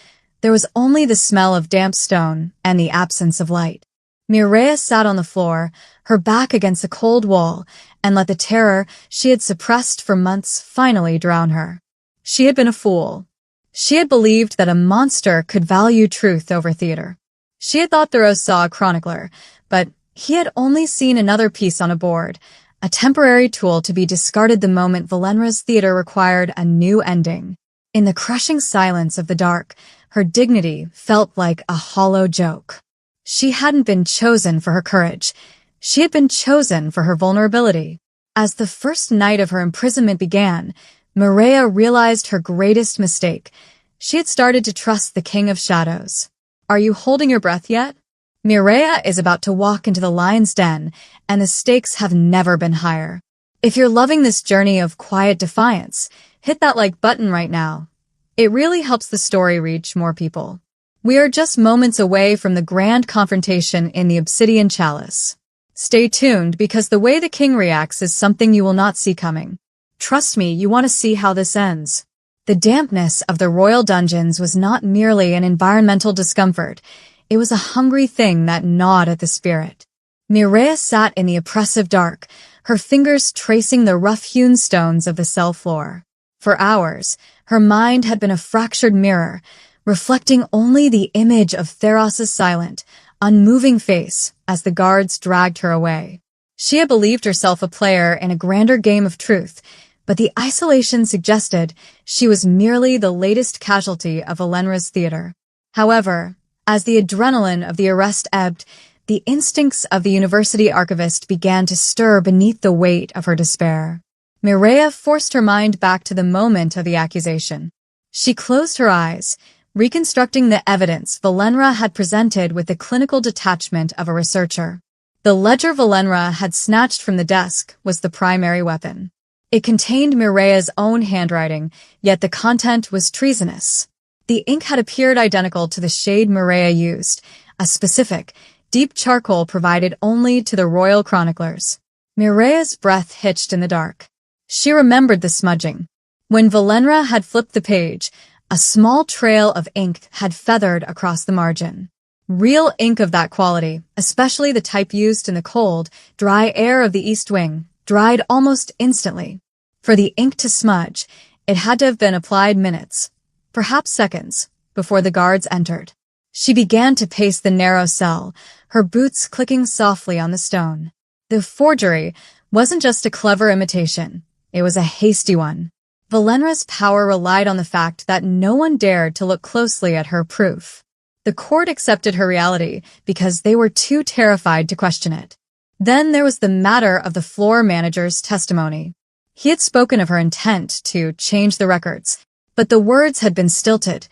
[SPEAKER 1] there was only the smell of damp stone and the absence of light. Mireya sat on the floor, her back against the cold wall, and let the terror she had suppressed for months finally drown her. She had been a fool. She had believed that a monster could value truth over theater. She had thought Theros saw a chronicler, but he had only seen another piece on a board, a temporary tool to be discarded the moment Valenra's theater required a new ending. In the crushing silence of the dark, her dignity felt like a hollow joke. She hadn't been chosen for her courage. She had been chosen for her vulnerability. As the first night of her imprisonment began, Mireya realized her greatest mistake. She had started to trust the King of Shadows. "Are you holding your breath yet?" Mireya is about to walk into the lion's den, and the stakes have never been higher. If you're loving this journey of quiet defiance, hit that like button right now. It really helps the story reach more people. We are just moments away from the grand confrontation in the Obsidian Chalice. Stay tuned because the way the king reacts is something you will not see coming. Trust me, you want to see how this ends. The dampness of the royal dungeons was not merely an environmental discomfort. It was a hungry thing that gnawed at the spirit. Mireya sat in the oppressive dark, her fingers tracing the rough-hewn stones of the cell floor. For hours, her mind had been a fractured mirror, reflecting only the image of Theros' silent, unmoving face as the guards dragged her away. She had believed herself a player in a grander game of truth, but the isolation suggested she was merely the latest casualty of Valenra's theater. However, as the adrenaline of the arrest ebbed, the instincts of the university archivist began to stir beneath the weight of her despair. Mireya forced her mind back to the moment of the accusation. She closed her eyes, reconstructing the evidence Valenra had presented with the clinical detachment of a researcher. The ledger Valenra had snatched from the desk was the primary weapon. It contained Mireya's own handwriting, yet the content was treasonous. The ink had appeared identical to the shade Mireya used, a specific, deep charcoal provided only to the royal chroniclers. Mireya's breath hitched in the dark. She remembered the smudging. When Valenra had flipped the page, a small trail of ink had feathered across the margin. Real ink of that quality, especially the type used in the cold, dry air of the East Wing, dried almost instantly. For the ink to smudge, it had to have been applied minutes, perhaps seconds, before the guards entered. She began to pace the narrow cell, her boots clicking softly on the stone. The forgery wasn't just a clever imitation, it was a hasty one. Valenra's power relied on the fact that no one dared to look closely at her proof. The court accepted her reality because they were too terrified to question it. Then there was the matter of the floor manager's testimony. He had spoken of her intent to change the records, but the words had been stilted,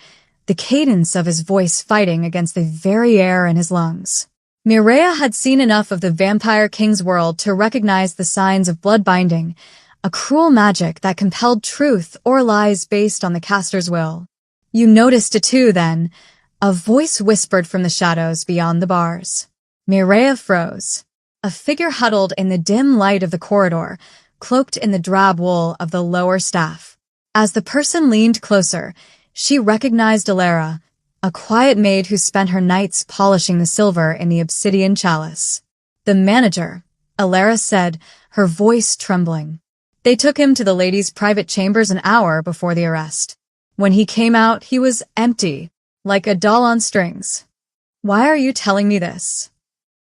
[SPEAKER 1] the cadence of his voice fighting against the very air in his lungs. Mireya had seen enough of the Vampire King's world to recognize the signs of blood binding, a cruel magic that compelled truth or lies based on the caster's will. "You noticed it too, then," A voice whispered from the shadows beyond the bars. Mireia froze. A figure huddled in the dim light of the corridor, cloaked in the drab wool of the lower staff. As the person leaned closer, she recognized Alara, a quiet maid who spent her nights polishing the silver in the obsidian chalice. "The manager," Alara said, her voice trembling. "They took him to the lady's private chambers an hour before the arrest. When he came out, he was empty, like a doll on strings." "Why are you telling me this?"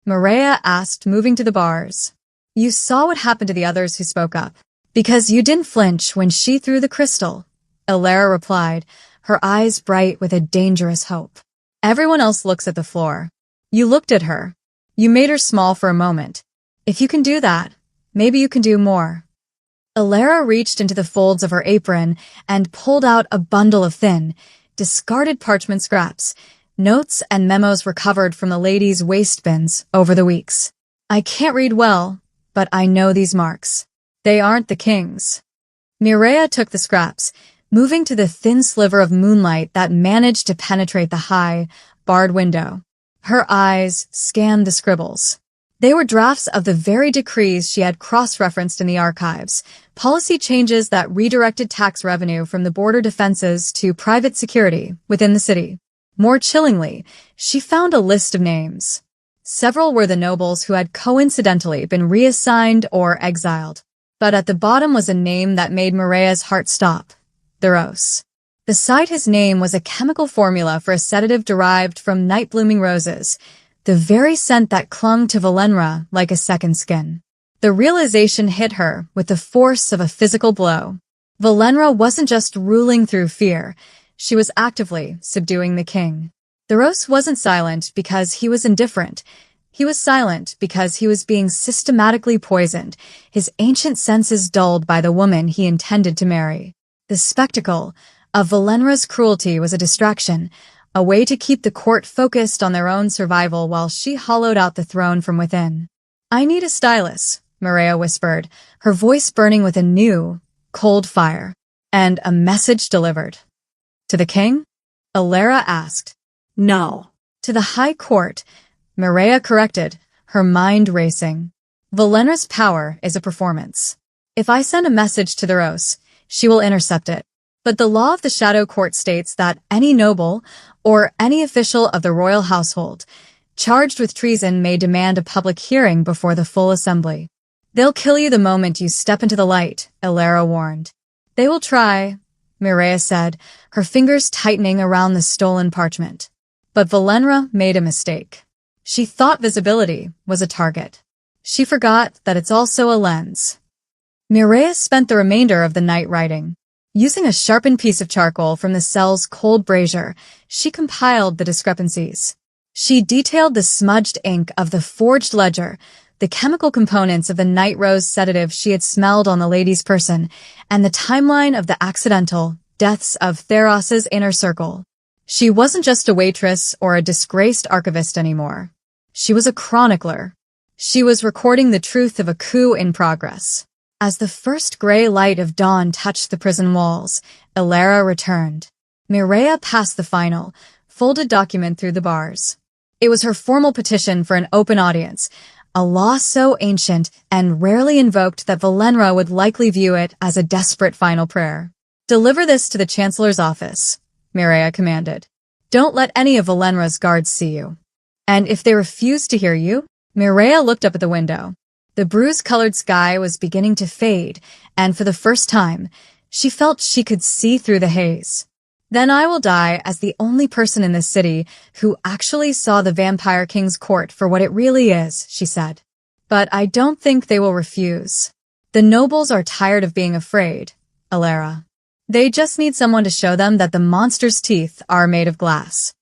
[SPEAKER 1] Mireia asked, moving to the bars. "You saw what happened to the others who spoke up. Because you didn't flinch when she threw the crystal," Alara replied, her eyes bright with a dangerous hope. "Everyone else looks at the floor. You looked at her. You made her small for a moment. If you can do that, maybe you can do more." Alara reached into the folds of her apron and pulled out a bundle of thin, discarded parchment scraps, notes and memos recovered from the ladies' waste bins over the weeks. "I can't read well, but I know these marks. They aren't the king's." Mireia took the scraps, moving to the thin sliver of moonlight that managed to penetrate the high, barred window. Her eyes scanned the scribbles. They were drafts of the very decrees she had cross-referenced in the archives, policy changes that redirected tax revenue from the border defenses to private security within the city. More chillingly, she found a list of names. Several were the nobles who had coincidentally been reassigned or exiled. But at the bottom was a name that made Mireia's heart stop: Theros. Beside his name was a chemical formula for a sedative derived from night-blooming roses, the very scent that clung to Valenra like a second skin. The realization hit her with the force of a physical blow. Valenra wasn't just ruling through fear, she was actively subduing the king. Theros wasn't silent because he was indifferent. He was silent because he was being systematically poisoned, his ancient senses dulled by the woman he intended to marry. The spectacle of Valenra's cruelty was a distraction, a way to keep the court focused on their own survival while she hollowed out the throne from within. "I need a stylus," Mireia whispered, her voice burning with a new, cold fire. "And a message delivered." "To the king?" Alara asked.
[SPEAKER 2] No.
[SPEAKER 1] "To the high court," Mireia corrected, her mind racing. "Valenra's power is a performance. If I send a message to Theros, she will intercept it. But the law of the Shadow Court states that any noble or any official of the royal household charged with treason may demand a public hearing before the full assembly. They'll kill you the moment you step into the light," Alara warned. "They will try," Mireia said, her fingers tightening around the stolen parchment. But Valenra made a mistake. She thought visibility was a target. She forgot that it's also a lens. Mireia spent the remainder of the night writing. Using a sharpened piece of charcoal from the cell's cold brazier, she compiled the discrepancies. She detailed the smudged ink of the forged ledger, the chemical components of the night rose sedative she had smelled on the lady's person, and the timeline of the accidental deaths of Theros's inner circle. She wasn't just a waitress or a disgraced archivist anymore. She was a chronicler. She was recording the truth of a coup in progress. As the first gray light of dawn touched the prison walls, Alara returned. Mireia passed the final, folded document through the bars. It was her formal petition for an open audience, a law so ancient and rarely invoked that Valenra would likely view it as a desperate final prayer. "Deliver this to the Chancellor's office," Mireia commanded. "Don't let any of Valenra's guards see you. And if they refuse to hear you," Mireia looked up at the window. The bruise-colored sky was beginning to fade, and for the first time, she felt she could see through the haze. "Then I will die as the only person in this city who actually saw the Vampire King's court for what it really is," she said. "But I don't think they will refuse. The nobles are tired of being afraid, Alara. They just need someone to show them that the monster's teeth are made of glass."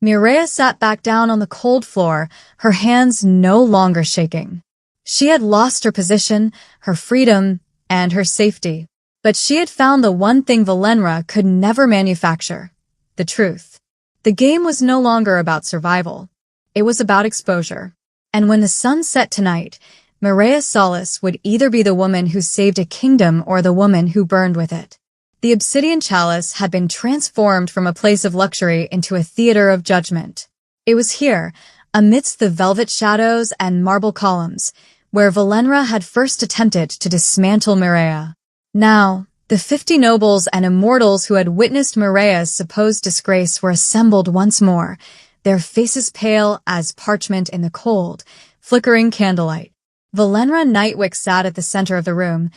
[SPEAKER 1] Mireia sat back down on the cold floor, her hands no longer shaking. She had lost her position, her freedom, and her safety. But she had found the one thing Valenra could never manufacture: the truth. The game was no longer about survival. It was about exposure. And when the sun set tonight, Mireia Solis would either be the woman who saved a kingdom or the woman who burned with it. The obsidian chalice had been transformed from a place of luxury into a theater of judgment. It was here, amidst the velvet shadows and marble columns, where Valenra had first attempted to dismantle Mireia. Now, the 50 nobles and immortals who had witnessed Mireia's supposed disgrace were assembled once more, their faces pale as parchment in the cold, flickering candlelight. Valenra Nightwick sat at the center of the room,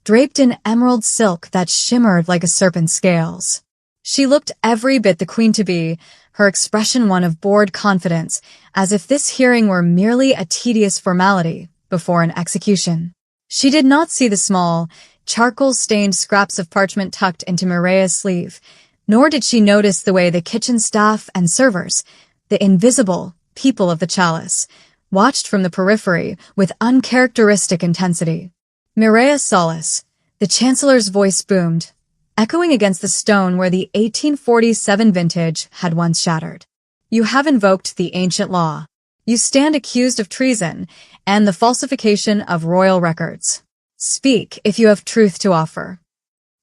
[SPEAKER 1] draped in emerald silk that shimmered like a serpent's scales. She looked every bit the queen-to-be, her expression one of bored confidence, as if this hearing were merely a tedious formality before an execution. She did not see the small, charcoal-stained scraps of parchment tucked into Mireia's sleeve, nor did she notice the way the kitchen staff and servers, the invisible people of the chalice, watched from the periphery with uncharacteristic intensity. Mireia Solace, the Chancellor's voice boomed, echoing against the stone where the 1847 vintage had once shattered. You have invoked the ancient law. You stand accused of treason and the falsification of royal records. Speak if you have truth to offer.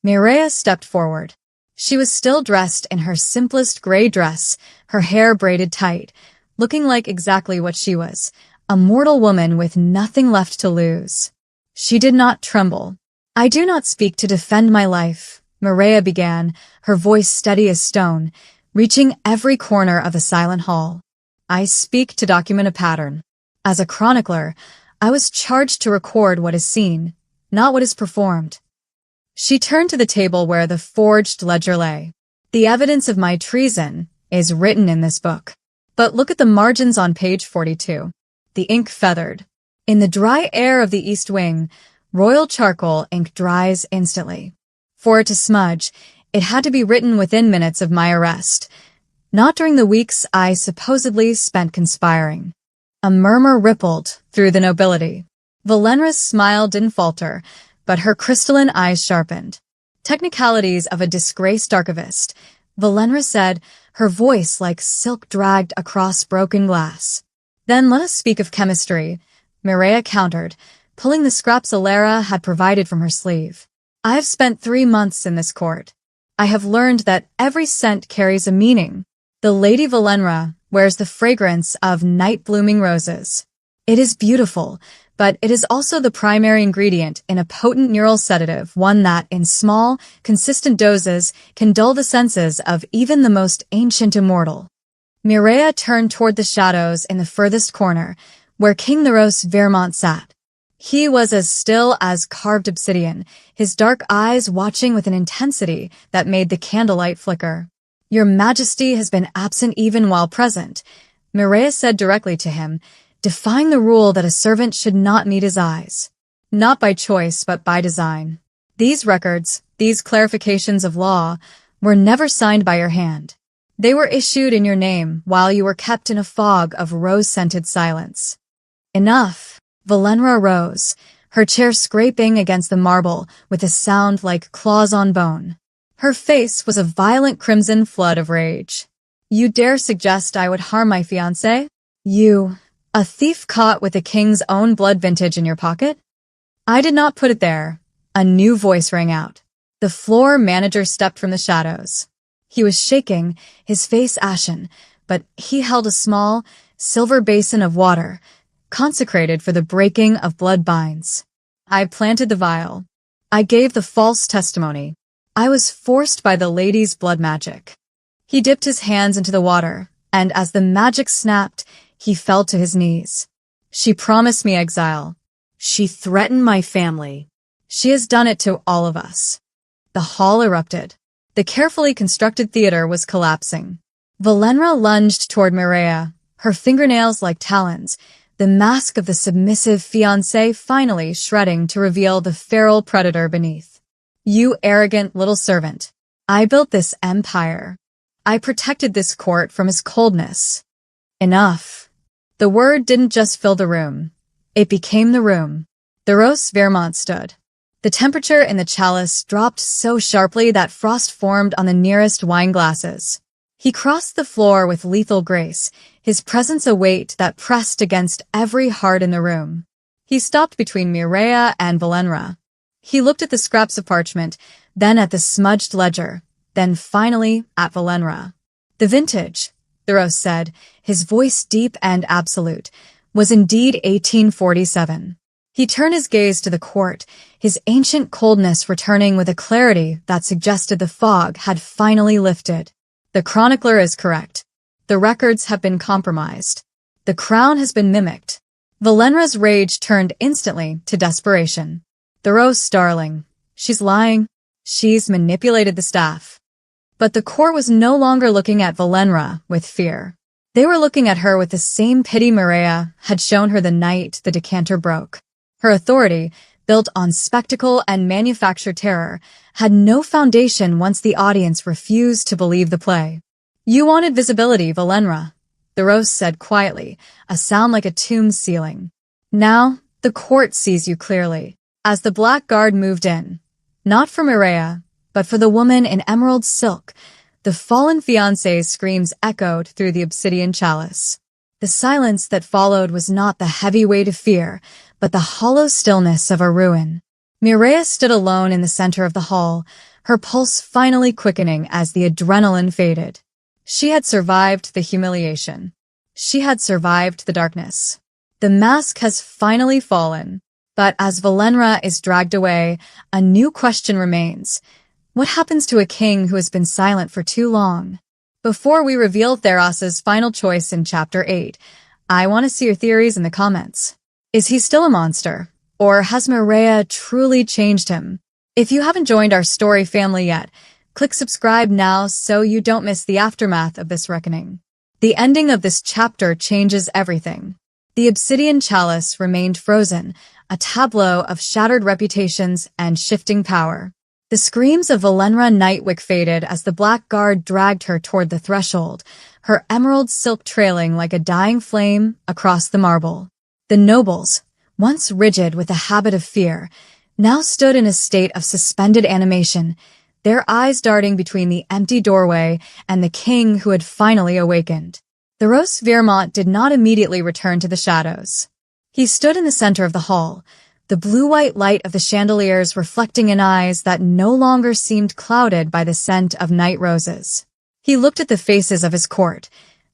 [SPEAKER 1] Mireia stepped forward. She was still dressed in her simplest gray dress, her hair braided tight, looking like exactly what she was, a mortal woman with nothing left to lose. She did not tremble. I do not speak to defend my life, Mireia began, her voice steady as stone, reaching every corner of the silent hall. I speak to document a pattern. As a chronicler, I was charged to record what is seen, not what is performed. She turned to the table where the forged ledger lay. The evidence of my treason is written in this book. But look at the margins on page 42. The ink feathered. In the dry air of the East Wing, royal charcoal ink dries instantly. For it to smudge, it had to be written within minutes of my arrest, not during the weeks I supposedly spent conspiring. A murmur rippled through the nobility. Valenra's smile didn't falter, but her crystalline eyes sharpened. Technicalities of a disgraced archivist, Valenra said, her voice like silk dragged across broken glass. Then let us speak of chemistry, Mireia countered, pulling the scraps Alara had provided from her sleeve. I have spent 3 months in this court. I have learned that every scent carries a meaning. The Lady Valenra wears the fragrance of night-blooming roses. It is beautiful, but it is also the primary ingredient in a potent neural sedative, one that, in small, consistent doses, can dull the senses of even the most ancient immortal. Mireia turned toward the shadows in the furthest corner, where King Neros Vermont sat. He was as still as carved obsidian, his dark eyes watching with an intensity that made the candlelight flicker. Your Majesty has been absent even while present, Mireia said directly to him, defying the rule that a servant should not meet his eyes. Not by choice, but by design. These records, these clarifications of law, were never signed by your hand. They were issued in your name while you were kept in a fog of rose-scented silence. Enough. Valenra rose, her chair scraping against the marble with a sound like claws on bone. Her face was a violent crimson flood of rage. You dare suggest I would harm my fiancé? You, a thief caught with the king's own blood vintage in your pocket? I did not put it there. A new voice rang out. The floor manager stepped from the shadows. He was shaking, his face ashen, but he held a small, silver basin of water, consecrated for the breaking of blood binds. I planted the vial. I gave the false testimony. I was forced by the lady's blood magic. He dipped his hands into the water, and as the magic snapped, he fell to his knees. She promised me exile.
[SPEAKER 2] She threatened my family.
[SPEAKER 1] She has done it to all of us. The hall erupted. The carefully constructed theater was collapsing. Valenra lunged toward Mireia, her fingernails like talons, the mask of the submissive fiancé finally shredding to reveal the feral predator beneath. You arrogant little servant. I built this empire. I protected this court from his coldness. Enough. The word didn't just fill the room. It became the room. Neros Vermont stood. The temperature in the chalice dropped so sharply that frost formed on the nearest wine glasses. He crossed the floor with lethal grace, his presence a weight that pressed against every heart in the room. He stopped between Mireia and Valenra. He looked at the scraps of parchment, then at the smudged ledger, then finally at Valenra. The vintage, Thoreau said, his voice deep and absolute, was indeed 1847. He turned his gaze to the court, his ancient coldness returning with a clarity that suggested the fog had finally lifted. The chronicler is correct. The records have been compromised. The crown has been mimicked. Valenra's rage turned instantly to desperation. Thoreau's starling. She's lying. She's manipulated the staff. But the court was no longer looking at Valenra with fear. They were looking at her with the same pity Mireia had shown her the night the decanter broke. Her authority, built on spectacle and manufactured terror, had no foundation once the audience refused to believe the play. "You wanted visibility, Valenra," Thoreau said quietly, a sound like a tomb ceiling. "Now, the court sees you clearly." As the black guard moved in, not for Mireia, but for the woman in emerald silk, the fallen fiancée's screams echoed through the obsidian chalice. The silence that followed was not the heavy weight of fear, but the hollow stillness of a ruin. Mireia stood alone in the center of the hall, her pulse finally quickening as the adrenaline faded. She had survived the humiliation. She had survived the darkness. The mask has finally fallen. But as Valenra is dragged away, a new question remains. What happens to a king who has been silent for too long? Before we reveal Theros's final choice in Chapter 8, I want to see your theories in the comments. Is he still a monster? Or has Mireia truly changed him? If you haven't joined our story family yet, click subscribe now so you don't miss the aftermath of this reckoning. The ending of this chapter changes everything. The obsidian chalice remained frozen, a tableau of shattered reputations and shifting power. The screams of Valenra Nightwick faded as the black guard dragged her toward the threshold, her emerald silk trailing like a dying flame across the marble. The nobles, once rigid with a habit of fear, now stood in a state of suspended animation, their eyes darting between the empty doorway and the king who had finally awakened. Thoreau Vermont did not immediately return to the shadows. He stood in the center of the hall, the blue-white light of the chandeliers reflecting in eyes that no longer seemed clouded by the scent of night roses. He looked at the faces of his court,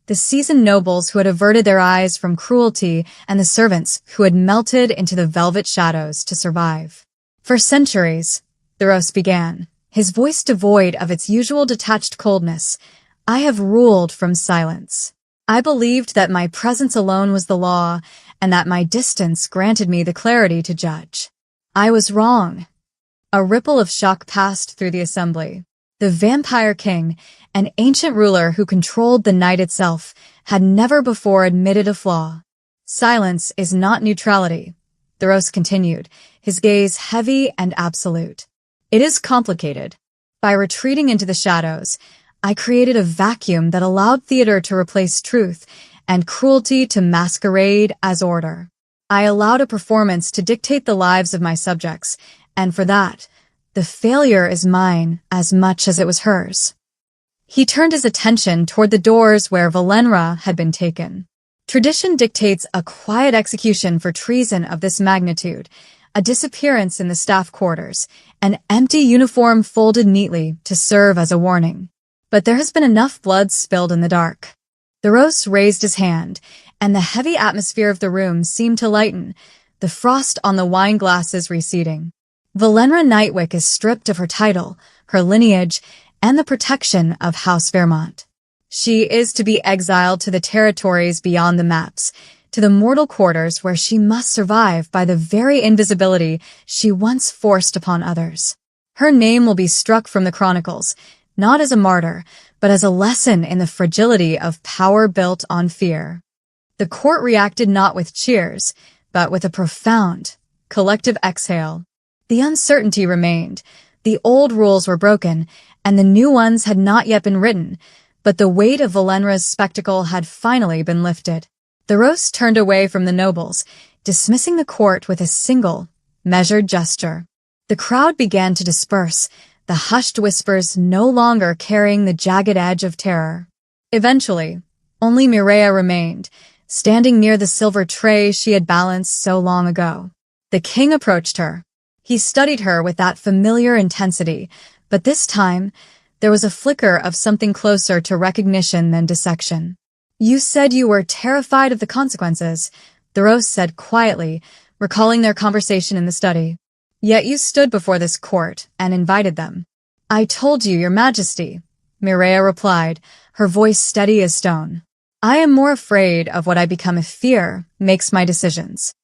[SPEAKER 1] the seasoned nobles who had averted their eyes from cruelty and the servants who had melted into the velvet shadows to survive. For centuries, Thoreau began, his voice devoid of its usual detached coldness, I have ruled from silence. I believed that my presence alone was the law, and that my distance granted me the clarity to judge. I was wrong. A ripple of shock passed through the assembly. The vampire king, an ancient ruler who controlled the night itself, had never before admitted a flaw. Silence is not neutrality, Thoreau continued, his gaze heavy and absolute. It is complicated. By retreating into the shadows, I created a vacuum that allowed theater to replace truth and cruelty to masquerade as order. I allowed a performance to dictate the lives of my subjects, and for that, the failure is mine as much as it was hers. He turned his attention toward the doors where Valenra had been taken. Tradition dictates a quiet execution for treason of this magnitude, a disappearance in the staff quarters, an empty uniform folded neatly to serve as a warning. But there has been enough blood spilled in the dark. Thoreau raised his hand, and the heavy atmosphere of the room seemed to lighten, the frost on the wine glasses receding. Valenra Nightwick is stripped of her title, her lineage, and the protection of House Vermont. She is to be exiled to the territories beyond the maps, to the mortal quarters where she must survive by the very invisibility she once forced upon others. Her name will be struck from the chronicles, not as a martyr, but as a lesson in the fragility of power built on fear. The court reacted not with cheers, but with a profound, collective exhale. The uncertainty remained, the old rules were broken, and the new ones had not yet been written, but the weight of Valenra's spectacle had finally been lifted. Thoreau turned away from the nobles, dismissing the court with a single, measured gesture. The crowd began to disperse, the hushed whispers no longer carrying the jagged edge of terror. Eventually, only Mireia remained, standing near the silver tray she had balanced so long ago. The king approached her. He studied her with that familiar intensity, but this time, there was a flicker of something closer to recognition than dissection. "You said you were terrified of the consequences," the Rose said quietly, recalling their conversation in the study. "Yet you stood before this court and invited them." "I told you, Your Majesty," Mireia replied, her voice steady as stone. "I am more afraid of what I become if fear makes my decisions."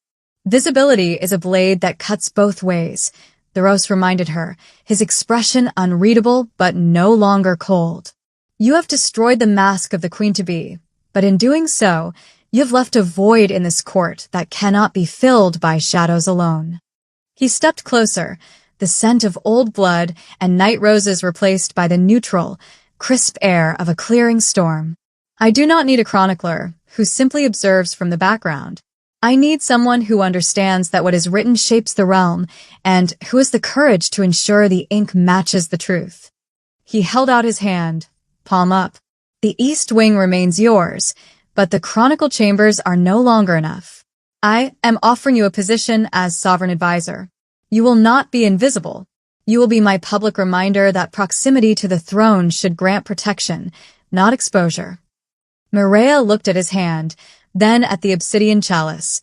[SPEAKER 1] "Visibility is a blade that cuts both ways," the Rose reminded her, his expression unreadable but no longer cold. "You have destroyed the mask of the Queen-to-be, but in doing so, you have left a void in this court that cannot be filled by shadows alone." He stepped closer, the scent of old blood and night roses replaced by the neutral, crisp air of a clearing storm. "I do not need a chronicler who simply observes from the background. I need someone who understands that what is written shapes the realm and who has the courage to ensure the ink matches the truth." He held out his hand, palm up. "The East Wing remains yours, but the Chronicle Chambers are no longer enough. I am offering you a position as Sovereign Advisor. You will not be invisible. You will be my public reminder that proximity to the throne should grant protection, not exposure." Mireia looked at his hand, then at the obsidian chalice,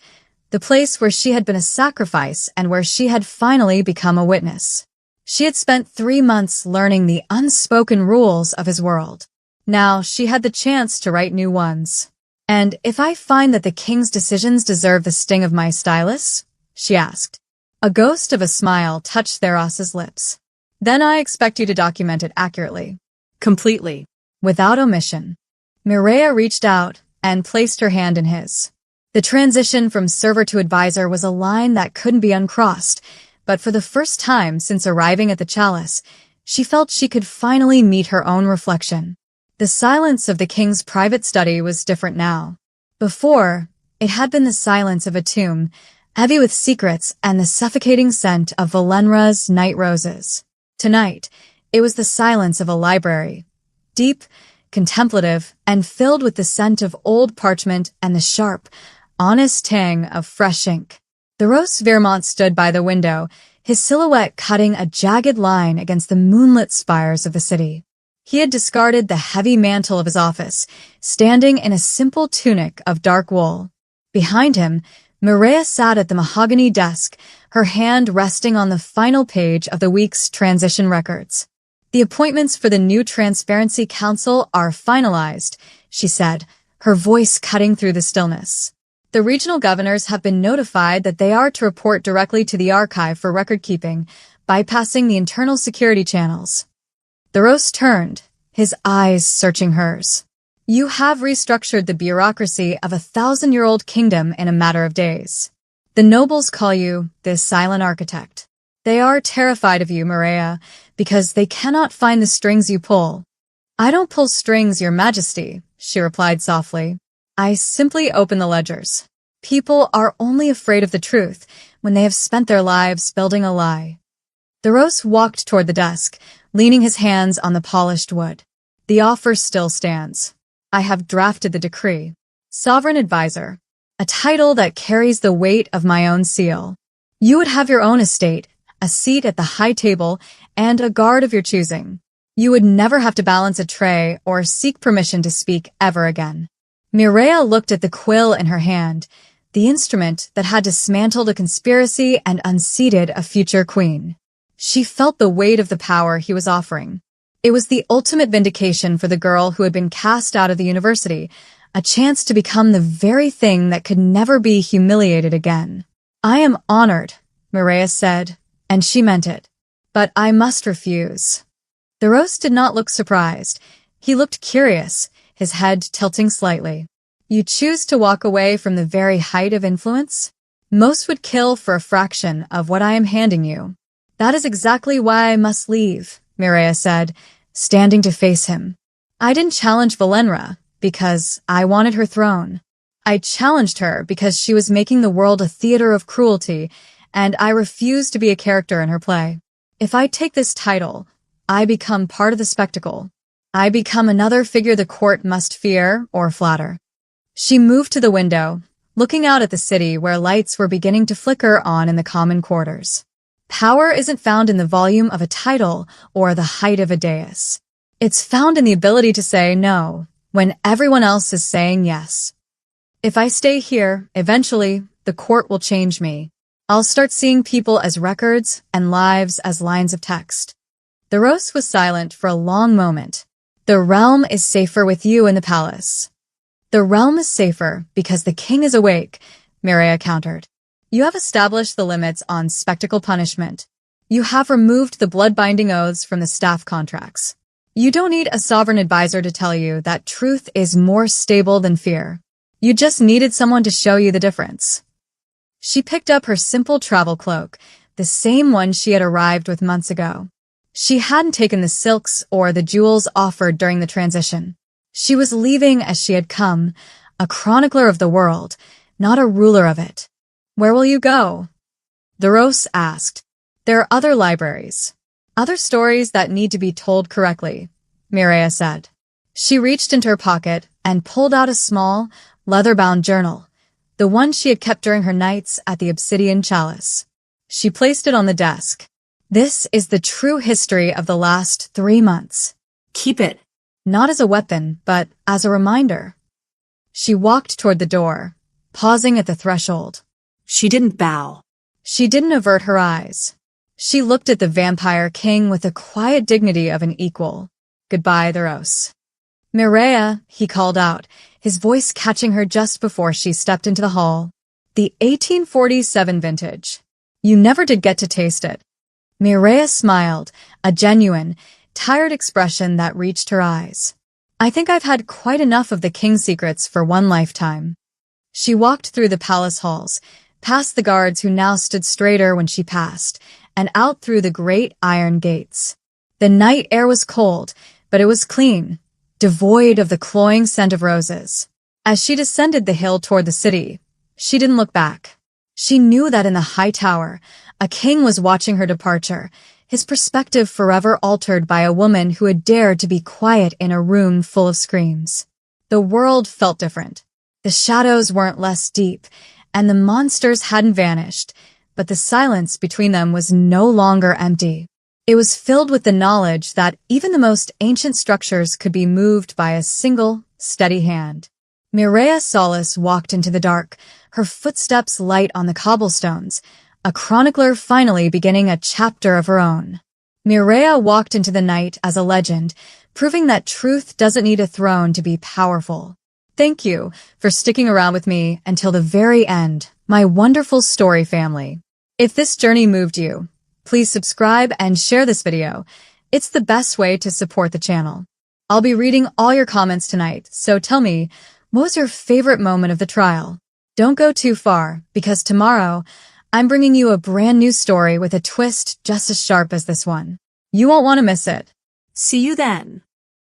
[SPEAKER 1] the place where she had been a sacrifice and where she had finally become a witness. She had spent 3 months learning the unspoken rules of his world. Now she had the chance to write new ones. "And if I find that the king's decisions deserve the sting of my stylus?" she asked. A ghost of a smile touched Theros's lips. "Then I expect you to document it accurately."
[SPEAKER 2] Completely.
[SPEAKER 1] Without omission. Mireia reached out and placed her hand in his. The transition from server to advisor was a line that couldn't be uncrossed, but for the first time since arriving at the chalice, she felt she could finally meet her own reflection. The silence of the king's private study was different now. Before, it had been the silence of a tomb, heavy with secrets and the suffocating scent of Valenra's night roses. Tonight, it was the silence of a library, deep, contemplative, and filled with the scent of old parchment and the sharp, honest tang of fresh ink. The Rose Vermont stood by the window, his silhouette cutting a jagged line against the moonlit spires of the city. He had discarded the heavy mantle of his office, standing in a simple tunic of dark wool. Behind him, Mireia sat at the mahogany desk, her hand resting on the final page of the week's transition records. "The appointments for the new Transparency Council are finalized," she said, her voice cutting through the stillness. "The regional governors have been notified that they are to report directly to the archive for record-keeping, bypassing the internal security channels." The Rose turned, his eyes searching hers. "You have restructured the bureaucracy of a 1,000-year-old kingdom in a matter of days. The nobles call you the silent architect. They are terrified of you, Mireia, because they cannot find the strings you pull." "I don't pull strings, Your Majesty," she replied softly. "I simply open the ledgers. People are only afraid of the truth when they have spent their lives building a lie." The Rose walked toward the desk, leaning his hands on the polished wood. "The offer still stands. I have drafted the decree. Sovereign Advisor, a title that carries the weight of my own seal. You would have your own estate, a seat at the high table, and a guard of your choosing. You would never have to balance a tray or seek permission to speak ever again." Mireia looked at the quill in her hand, the instrument that had dismantled a conspiracy and unseated a future queen. She felt the weight of the power he was offering. It was the ultimate vindication for the girl who had been cast out of the university, a chance to become the very thing that could never be humiliated again. "I am honored," Mireia said, and she meant it. "But I must refuse." The Rose did not look surprised. He looked curious, his head tilting slightly. "You choose to walk away from the very height of influence? Most would kill for a fraction of what I am handing you." "That is exactly why I must leave," Mireia said, standing to face him. "I didn't challenge Valenra because I wanted her throne. I challenged her because she was making the world a theater of cruelty, and I refuse to be a character in her play. If I take this title, I become part of the spectacle. I become another figure the court must fear or flatter." She moved to the window, looking out at the city where lights were beginning to flicker on in the common quarters. Power isn't found in the volume of a title or the height of a dais. It's found in the ability to say no when everyone else is saying yes. If I stay here, eventually, the court will change me. I'll start seeing people as records and lives as lines of text. The roast was silent for a long moment. The realm is safer with you in the palace. The realm is safer because the king is awake, Mireia countered. You have established the limits on spectacle punishment. You have removed the blood-binding oaths from the staff contracts. You don't need a sovereign advisor to tell you that truth is more stable than fear. You just needed someone to show you the difference. She picked up her simple travel cloak, the same one she had arrived with months ago. She hadn't taken the silks or the jewels offered during the transition. She was leaving as she had come, a chronicler of the world, not a ruler of it. Where will you go? The Rose asked. There are other libraries. Other stories that need to be told correctly, Mireia said. She reached into her pocket and pulled out a small, leather-bound journal, the one she had kept during her nights at the Obsidian Chalice. She placed it on the desk. This is the true history of the last 3 months.
[SPEAKER 2] Keep it.
[SPEAKER 1] Not as a weapon, but as a reminder. She walked toward the door, pausing at the threshold.
[SPEAKER 2] She didn't bow.
[SPEAKER 1] She didn't avert her eyes. She looked at the vampire king with the quiet dignity of an equal. Goodbye, the Rose. Mireia, he called out, his voice catching her just before she stepped into the hall. The 1847 vintage. You never did get to taste it. Mireia smiled, a genuine, tired expression that reached her eyes. I think I've had quite enough of the king's secrets for one lifetime. She walked through the palace halls, past the guards who now stood straighter when she passed, and out through the great iron gates. The night air was cold, but it was clean, devoid of the cloying scent of roses. As she descended the hill toward the city, she didn't look back. She knew that in the high tower, a king was watching her departure, his perspective forever altered by a woman who had dared to be quiet in a room full of screams. The world felt different. The shadows weren't less deep, and the monsters hadn't vanished, but the silence between them was no longer empty. It was filled with the knowledge that even the most ancient structures could be moved by a single, steady hand. Mireia Solis walked into the dark, her footsteps light on the cobblestones, a chronicler finally beginning a chapter of her own. Mireia walked into the night as a legend, proving that truth doesn't need a throne to be powerful. Thank you for sticking around with me until the very end, my wonderful story family. If this journey moved you, please subscribe and share this video. It's the best way to support the channel. I'll be reading all your comments tonight, so tell me, what was your favorite moment of the trial? Don't go too far, because tomorrow, I'm bringing you a brand new story with a twist just as sharp as this one. You won't want to miss it.
[SPEAKER 2] See you then.